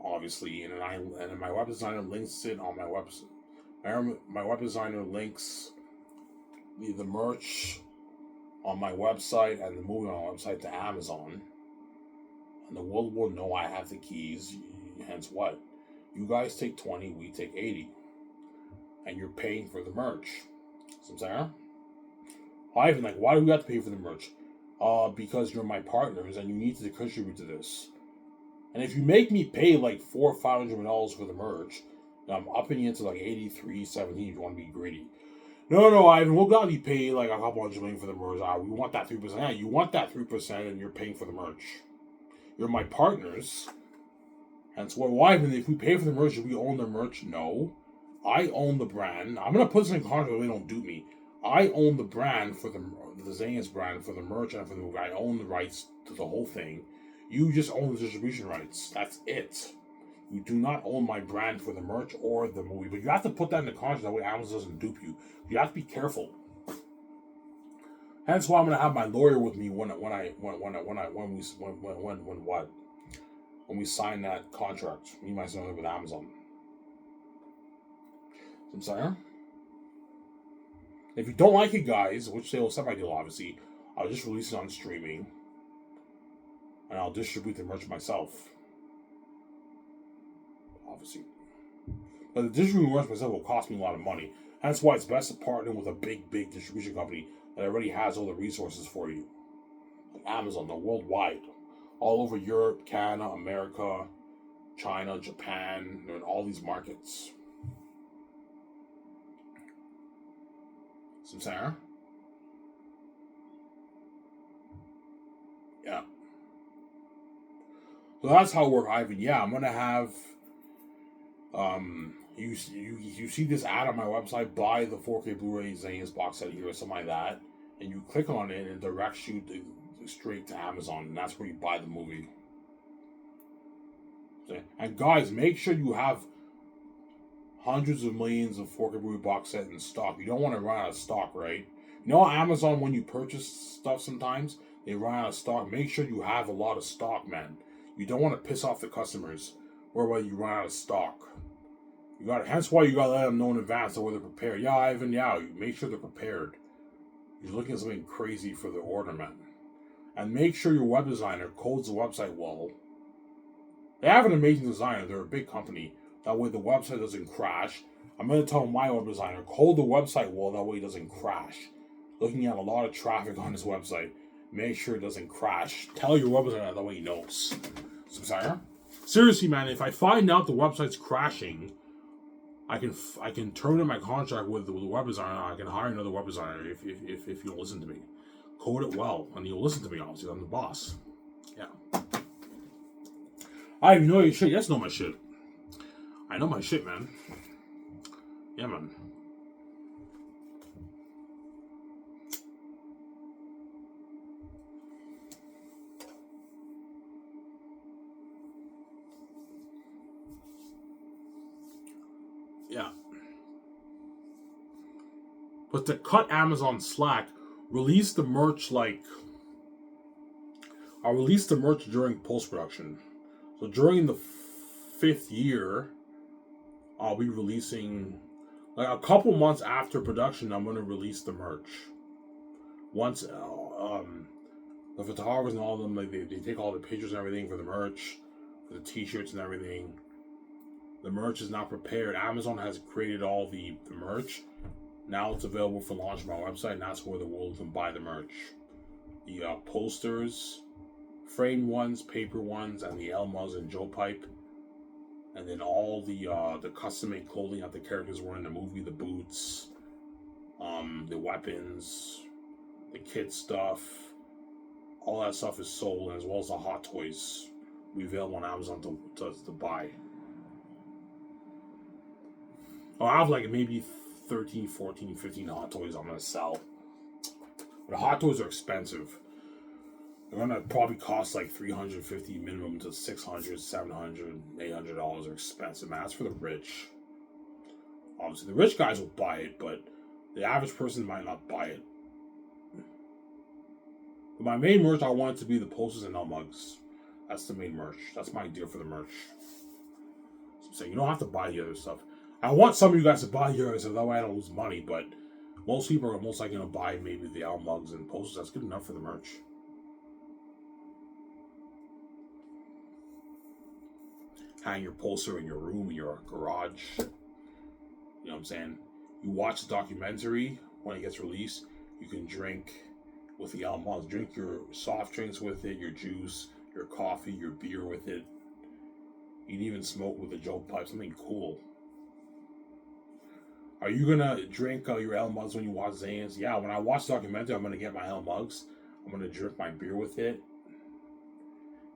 obviously, and then my web designer links it on my website. My web designer links the merch on my website and the movie on my website to Amazon. And the world will know I have the keys. Hence what? You guys take 20, we take 80. And you're paying for the merch. Samsara? Ivan, like, why do we have to pay for the merch? Because you're my partners and you need to contribute to this. And if you make me pay like $400 or $500 for the merch, then I'm upping it to like 83, 17 if you want to be greedy. No, Ivan, we'll gladly pay like a couple $100 million for the merch. We want that 3%. Yeah, you want that 3% and you're paying for the merch. You're my partners. And so, why, even if we pay for the merch, do we own the merch? No. I own the brand. I'm going to put this in contract so they don't dupe me. I own the brand for the Xanus brand for the merch and for the movie. I own the rights to the whole thing. You just own the distribution rights. That's it. You do not own my brand for the merch or the movie. But you have to put that in the contract that way Amazon doesn't dupe you. You have to be careful. That's why I'm going to have my lawyer with me when we sign that contract. Me and my son with Amazon. I'm sorry. If you don't like it, guys, which they will set my deal, obviously, I'll just release it on streaming. And I'll distribute the merch myself. Obviously. But the distributing merch myself will cost me a lot of money. That's why it's best to partner with a big distribution company that already has all the resources for you. Like Amazon, they're worldwide. All over Europe, Canada, America, China, Japan, they're in all these markets. Samsara? Yeah. So that's how it works, Ivan. Yeah, I'm gonna have you see this ad on my website, buy the 4K Blu-ray Xanus box set here or something like that, and you click on it and it directs you straight to Amazon, and that's where you buy the movie. Okay. And guys, make sure you have hundreds of millions of 4K Blu-ray box set in stock. You don't want to run out of stock, right? You know Amazon, when you purchase stuff sometimes, they run out of stock. Make sure you have a lot of stock, man. You don't want to piss off the customers whereby you run out of stock. Hence why you gotta let them know in advance so they're prepared. Yeah, Ivan, yeah, you make sure they're prepared. You're looking at something crazy for the order, man. And make sure your web designer codes the website well. They have an amazing designer. They're a big company. That way the website doesn't crash. I'm going to tell my web designer, code the website well. That way it doesn't crash. Looking at a lot of traffic on his website. Make sure it doesn't crash. Tell your web designer that way he knows. Samsara? Seriously, man, if I find out the website's crashing, I can terminate my contract with the web designer. I can hire another web designer if you'll listen to me. Code it well, and you'll listen to me. Obviously, I'm the boss. Yeah. I know your shit. Yes, know my shit. I know my shit, man. Yeah, man. Yeah. But to cut Amazon slack, release the merch I'll release the merch during post-production. So during the 5th year, I'll be releasing, like a couple months after production, I'm going to release the merch. Once the photographers and all of them, like they take all the pictures and everything for the merch, for the t-shirts and everything. The merch is not prepared. Amazon has created all the merch. Now it's available for launch on my website, and that's where the world can buy the merch. The posters, framed ones, paper ones, and the Elmas and Joe Pipe. And then all the custom-made clothing that the characters were in the movie, the boots, the weapons, the kid stuff, all that stuff is sold, as well as the hot toys we available on Amazon to buy. I have like maybe 13, 14, 15 hot toys I'm going to sell. But hot toys are expensive. They're going to probably cost like $350 minimum to $600, $700, $800. They're expensive, man. That's for the rich. Obviously, the rich guys will buy it, but the average person might not buy it. But my main merch, I want it to be the posters and L mugs. That's the main merch. That's my idea for the merch. So I'm saying you don't have to buy the other stuff. I want some of you guys to buy yours so that way I don't lose money, but most people are most likely going to buy maybe the L mugs and posters. That's good enough for the merch. Hang your poster in your room, in your garage. You know what I'm saying? You watch the documentary when it gets released. You can drink with the L mugs. Drink your soft drinks with it, your juice, your coffee, your beer with it. You can even smoke with the Joe Pipe, something cool. Are you gonna drink your L mugs when you watch Xanus? Yeah, when I watch the documentary, I'm gonna get my L mugs. I'm gonna drink my beer with it.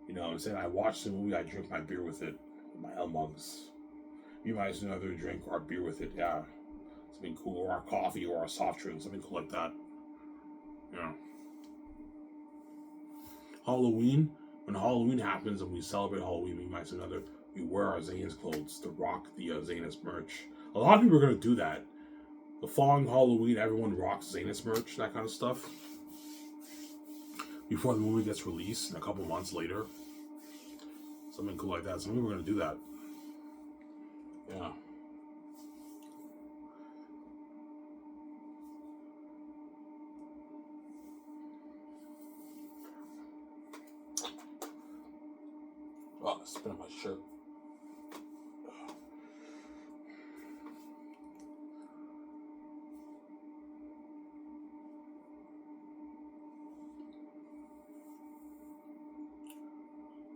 You know what I'm saying? I watch the movie, I drink my beer with it, with my L mugs. You might do another drink or a beer with it, yeah. Something cool, or a coffee or a soft drink, something cool like that. Yeah. Halloween, when Halloween happens and we celebrate Halloween, we wear our Xanus clothes to rock the Xanus merch. A lot of people are going to do that. The following Halloween, everyone rocks Xanus merch, that kind of stuff. Before the movie gets released, and a couple months later. Something cool like that. Some people are going to do that. Yeah. Oh, I spit on my shirt.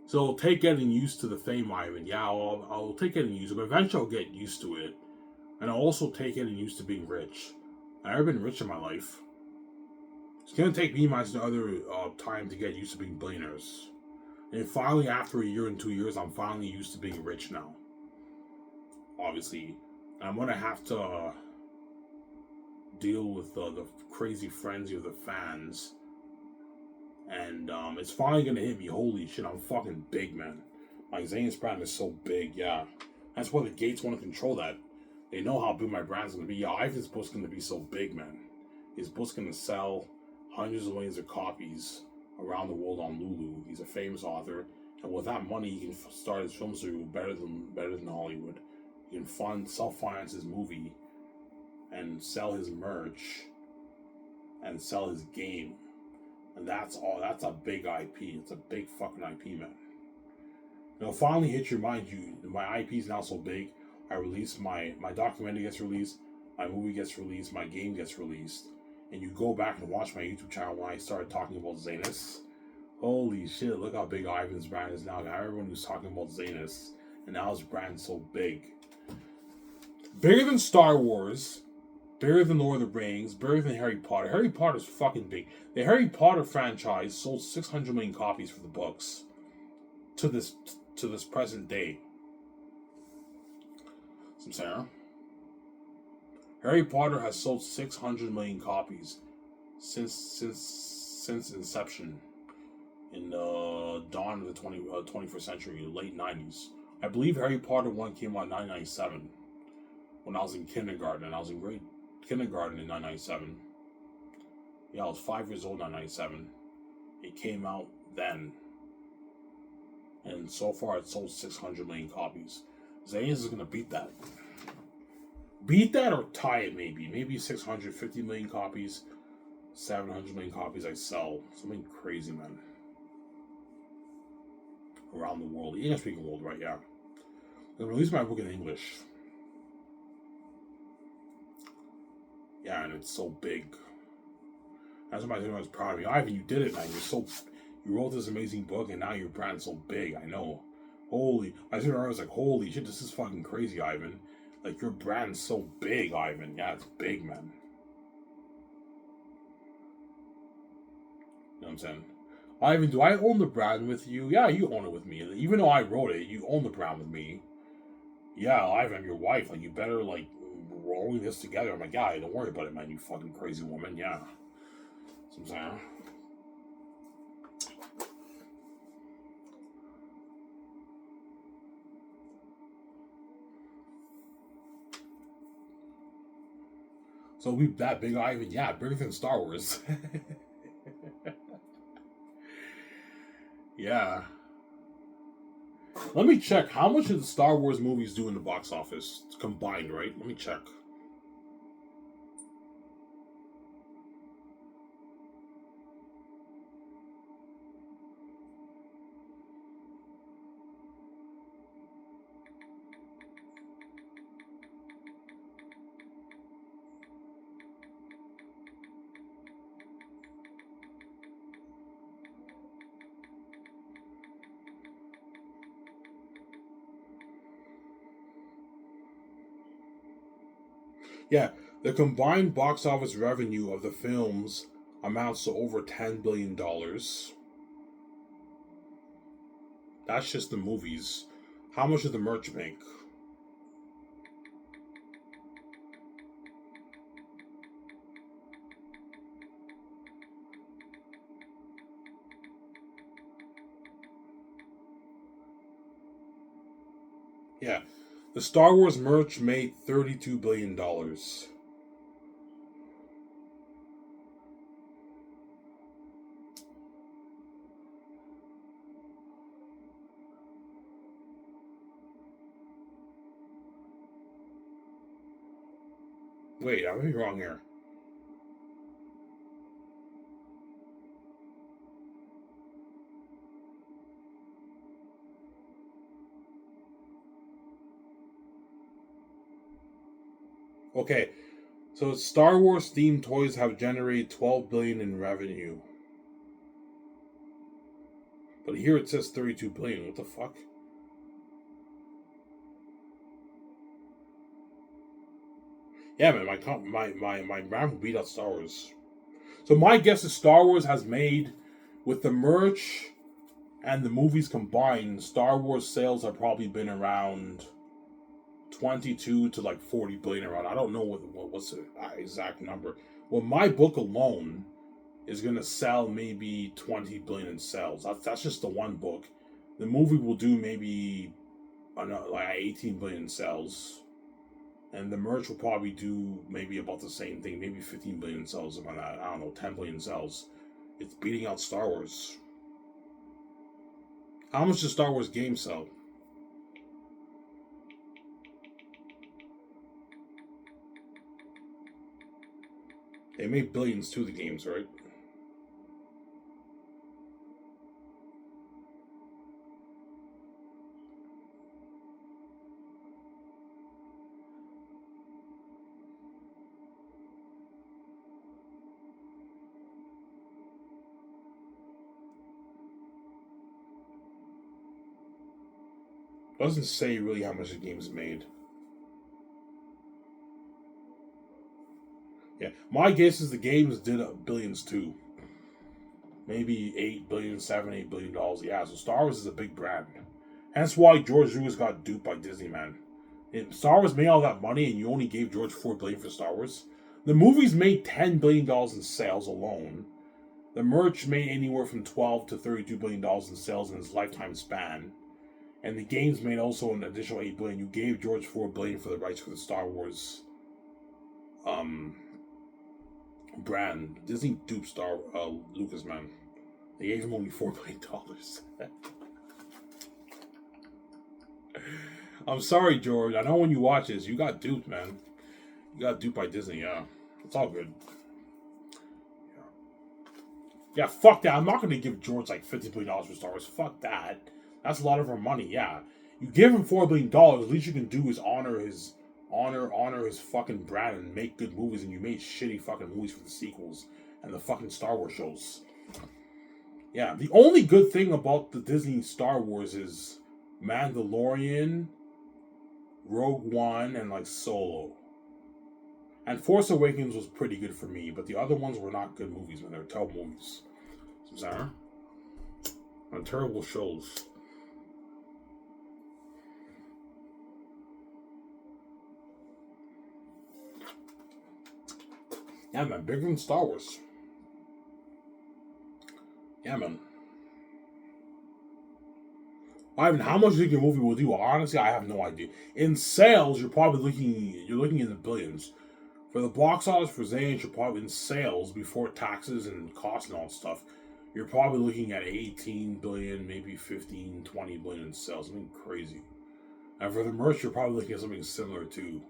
So take getting used to the fame, Ivan. Yeah, I'll take getting used to it. But eventually I'll get used to it. And I'll also take getting used to being rich. I've never been rich in my life. It's going to take me much other time to get used to being billionaires. And finally, after a year and 2 years, I'm finally used to being rich now. Obviously. I'm going to have to deal with the crazy frenzy of the fans. And it's finally going to hit me. Holy shit, I'm fucking big, man. My Xanus brand is so big, yeah. That's why the Gates want to control that. They know how big my brand's going to be. Yeah, Ivan's book's going to be so big, man. His book's going to sell hundreds of millions of copies around the world on Lulu. He's a famous author. And with that money, he can start his film studio better than Hollywood. He can self-finance his movie and sell his merch and sell his game. And that's all. That's a big IP. It's a big fucking IP, man. It'll finally hit your mind. My IP is now so big. I release my documentary gets released, my movie gets released, my game gets released, and you go back and watch my YouTube channel when I started talking about Xanus. Holy shit, look how big Ivan's brand is now. Everyone was talking about Xanus, and now his brand's so big. Bigger than Star Wars, bigger than Lord of the Rings, bigger than Harry Potter. Harry Potter's fucking big. The Harry Potter franchise sold 600 million copies for the books to this present day. Some Sarah. Harry Potter has sold 600 million copies since inception in the dawn of the 21st century, late 90s. I believe Harry Potter 1 came out in 1997 when I was in kindergarten, and I was in grade kindergarten in 1997. Yeah, I was 5 years old in 1997. It came out then. And so far, it sold 600 million copies. Xanus is going to beat that. Beat that or tie it, maybe. Maybe 650 million copies, 700 million copies I sell. Something crazy, man. Around the world. English-speaking world, right? Yeah. I'm release my book in English. Yeah, and it's so big. That's why I was proud of you. Ivan, you did it, man. You wrote this amazing book, and now your brand's so big. I know. I was like, holy shit, this is fucking crazy, Ivan. Like, your brand's so big, Ivan. Yeah, it's big, man. You know what I'm saying? Ivan, do I own the brand with you? Yeah, you own it with me. Even though I wrote it, you own the brand with me. Yeah, Ivan, I'm your wife. Like, you better, like, rolling this together. I'm like, yeah, don't worry about it, man, you fucking crazy woman. Yeah. So I'm saying. So we that big, Ivan? Yeah, bigger than Star Wars. Yeah. Let me check. How much did the Star Wars movies do in the box office combined, right? Let me check. Yeah, the combined box office revenue of the films amounts to over $10 billion. That's just the movies. How much did the merch make? Yeah, the Star Wars merch made $32 billion. Wait, I may be wrong here. Okay, so Star Wars themed toys have generated 12 billion in revenue. But here it says 32 billion. What the fuck? Yeah, man, my brand will beat out Star Wars. So my guess is Star Wars has made, with the merch and the movies combined, Star Wars sales have probably been around 22 to like 40 billion around. I don't know what's the exact number. Well, my book alone is gonna sell maybe 20 billion in sales. That's just the one book. The movie will do maybe like 18 billion in sales. And the merch will probably do maybe about the same thing, maybe 15 billion sales, about that. I don't know, 10 billion sales. It's beating out Star Wars. How much does Star Wars games sell? They made billions too, the games, right? Doesn't say really how much the game's made. Yeah, my guess is the games did billions too. Maybe 8 billion, $7, $8 billion. Yeah, so Star Wars is a big brand. Hence why George Lucas got duped by Disney, man. If Star Wars made all that money and you only gave George $4 billion for Star Wars, the movies made $10 billion in sales alone. The merch made anywhere from $12 to $32 billion in sales in its lifetime span. And the games made also an additional $8 billion. You gave George $4 billion for the rights for the Star Wars brand. Disney duped Lucas, man. They gave him only $4 billion. I'm sorry, George. I know when you watch this, you got duped, man. You got duped by Disney, yeah. It's all good. Yeah, fuck that. I'm not going to give George like $50 billion for Star Wars. Fuck that. That's a lot of our money, yeah. You give him $4 billion, at least you can do is honor his fucking brand and make good movies, and you made shitty fucking movies for the sequels and the fucking Star Wars shows. Yeah, the only good thing about the Disney Star Wars is Mandalorian, Rogue One, and like Solo. And Force Awakens was pretty good for me, but the other ones were not good movies, man. They were terrible movies. Sarah? On terrible shows. Yeah, man. Bigger than Star Wars. Yeah, man. Ivan, how much do you think your movie will do? Honestly, I have no idea. In sales, you're looking in the billions. For the box office for Xanus, you're probably in sales before taxes and costs and all that stuff. You're probably looking at 18 billion, maybe 15, 20 billion in sales. Something crazy. And for the merch, you're probably looking at something similar too.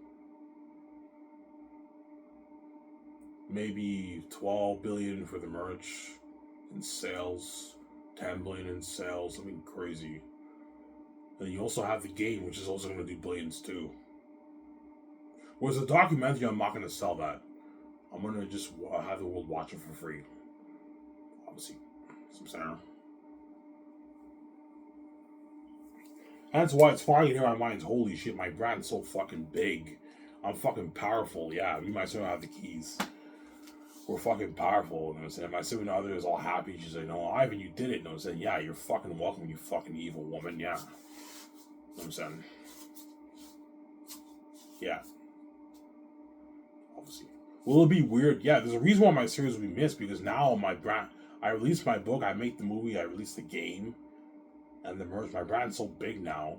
Maybe 12 billion for the merch in sales, 10 billion in sales, something crazy. And you also have the game, which is also going to do billions too. Whereas the documentary, I'm not going to sell that. I'm going to just have the world watch it for free. Obviously. Some center. That's why it's funny to hear my mind's holy shit, my brand's so fucking big. I'm fucking powerful. Yeah, me myself have the keys. We're fucking powerful. You know what I'm saying? My significant other is all happy. She's like, no, Ivan, you did it. You know what I'm saying? Yeah, you're fucking welcome, you fucking evil woman. Yeah. You know what I'm saying? Yeah. Obviously. Will it be weird? Yeah, there's a reason why my series will be missed, because now my brand, I released my book, I make the movie, I released the game, and the merch. My brand's so big now,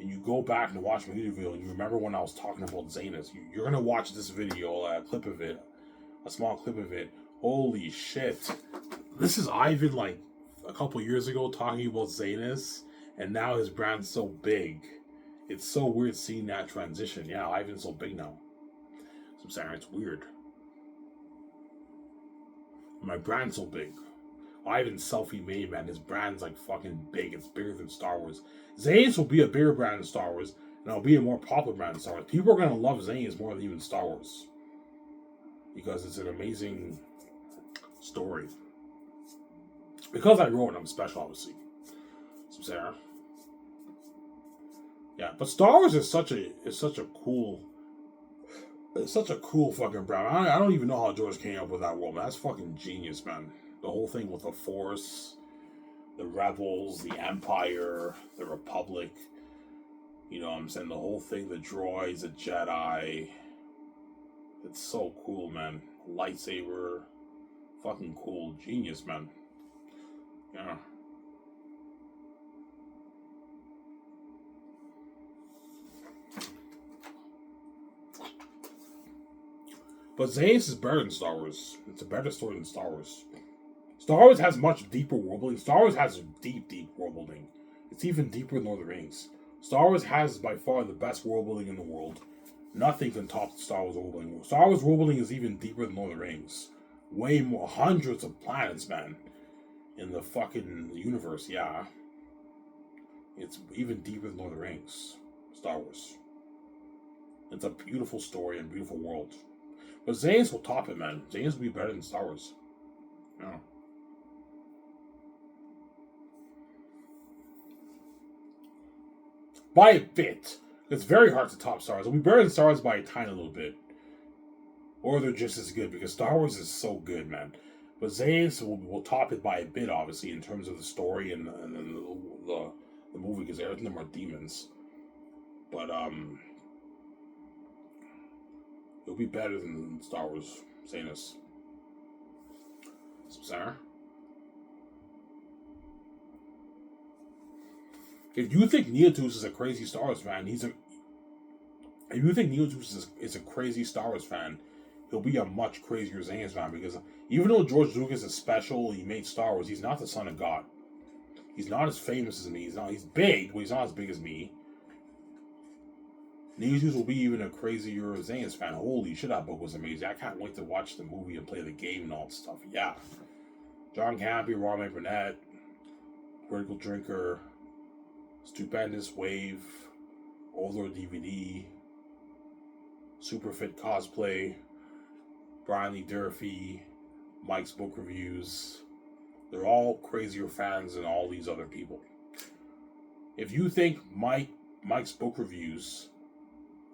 and you go back and watch my YouTube video, and you remember when I was talking about Xanus. You're gonna watch this video, a clip of it, a small clip of it. Holy shit! This is Ivan like a couple years ago talking about Xanus, and now his brand's so big. It's so weird seeing that transition. Yeah, Ivan's so big now. So I'm saying it's weird. My brand's so big. Ivan's selfie-made, man. His brand's like fucking big. It's bigger than Star Wars. Xanus will be a bigger brand than Star Wars, and it'll be a more popular brand than Star Wars. People are gonna love Xanus more than even Star Wars, because it's an amazing story. Because I wrote it, I'm special, obviously. So Sarah. Yeah, but Star Wars is such a cool. It's such a cool fucking brand. I don't even know how George came up with that world, man. That's fucking genius, man. The whole thing with the Force, the Rebels, the Empire, the Republic. You know what I'm saying? The whole thing, the droids, the Jedi. It's so cool, man. Lightsaber. Fucking cool. Genius, man. Yeah. But Xanus is better than Star Wars. It's a better story than Star Wars. Star Wars has much deeper world building. Star Wars has deep world building. It's even deeper than Lord of the Rings. Star Wars has by far the best world building in the world. Nothing can top Star Wars world building. Star Wars world building is even deeper than Lord of the Rings. Way more, hundreds of planets, man, in the fucking universe. Yeah, it's even deeper than Lord of the Rings. Star Wars. It's a beautiful story and beautiful world. But Xanus will top it, man. Xanus will be better than Star Wars. Yeah. By a bit. It's very hard to top Star Wars. We better than Star Wars by a tiny little bit. Or they're just as good, because Star Wars is so good, man. But Xanus will top it by a bit, obviously, in terms of the story and the movie, because everything of them are demons. But, it'll be better than Star Wars Xanus. Sarah? If you think Neotus is a crazy Star Wars fan, if you think Neotus is a crazy Star Wars fan, he'll be a much crazier Xanus fan, because even though George Lucas is special, he made Star Wars, he's not the son of God. He's not as famous as me. He's big, but he's not as big as me. Neotus will be even a crazier Xanus fan. Holy shit, that book was amazing. I can't wait to watch the movie and play the game and all that stuff. Yeah. John Campy, Ron Burnett, Critical Drinker, Stupendous Wave, Overlord DVD, Superfit Cosplay, Brian Lee Durfee, Mike's Book Reviews. They're all crazier fans than all these other people. If you think Mike's Book Reviews,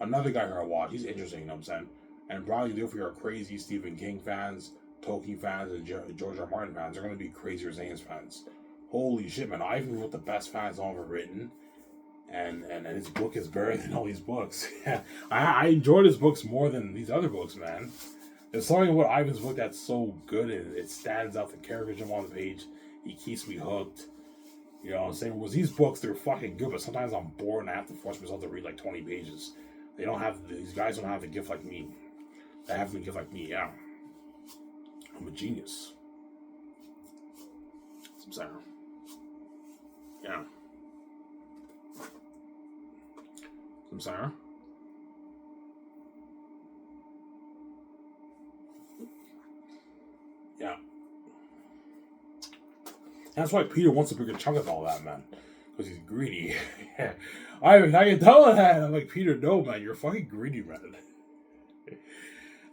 another guy here I watch, he's interesting, you know what I'm saying? And Brian Lee Durfee are crazy Stephen King fans, Tolkien fans, and George R. Martin fans. They're going to be crazier Xanus fans. Holy shit, man. Ivan wrote the best fans I've ever written. And his book is better than all these books. I enjoyed his books more than these other books, man. There's something about Ivan's book that's so good, and it stands out. The characters jump on the page. He keeps me hooked. You know what I'm saying? With these books, they're fucking good, but sometimes I'm bored and I have to force myself to read like 20 pages. These guys don't have the gift like me. They have the gift like me, yeah. I'm a genius. I'm saying. Yeah. I'm sorry. Yeah. That's why Peter wants a bigger chunk of all that, man. Because he's greedy. I can tell that. I'm like, Peter, no, man. You're fucking greedy, man.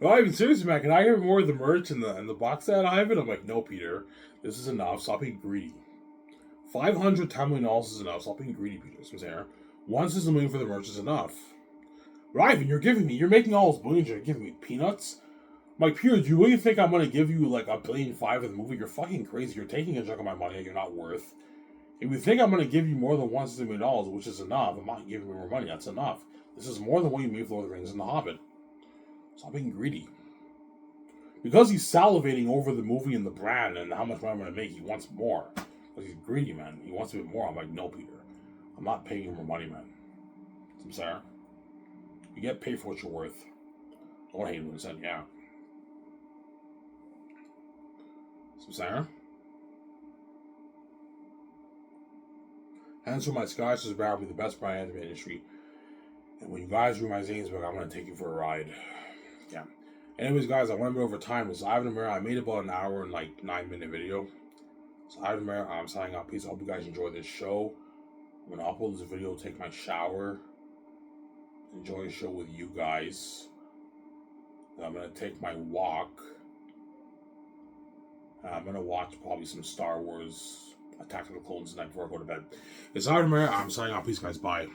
No, Ivan, seriously, man. Can I get more of the merch and the box set, Ivan? I'm like, no, Peter. This is enough. Stop being greedy. $510 million is enough. Stop being greedy, Peter. That's what I'm saying. $1 million for the merch is enough. But Ivan, you're making all those billions. You're giving me peanuts. I'm like, Peter, do you really think I'm going to give you like $1.5 billion for the movie? You're fucking crazy. You're taking a chunk of my money that you're not worth. If you think I'm going to give you more than $1 million, which is enough, I'm not giving you more money. That's enough. This is more than what you made for Lord of the Rings and The Hobbit. Stop being greedy. Because he's salivating over the movie and the brand and how much money I'm going to make, he wants more. Because he's greedy, man. He wants a bit more. I'm like, no, Peter. I'm not paying you more money, man. I'm sorry. You get paid for what you're worth. I want to hate him when said, yeah. I'm sorry. Hands for my Scotch is about to be the best brand in the industry. And when you guys read my Zane's book, I'm going to take you for a ride. Yeah. Anyways, guys, I went over time. It's Ivan Amir. I made about an hour and like 9-minute video. So Ivan Amir, I'm signing out. Peace. I hope you guys enjoy this show. I'm going to upload this video, take my shower, enjoy the show with you guys. Then I'm going to take my walk. I'm going to watch probably some Star Wars Attack of the Clones tonight before I go to bed. It's Ivan Amir. I'm signing out. Peace, guys. Bye.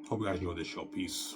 Hope you guys enjoy this show. Peace.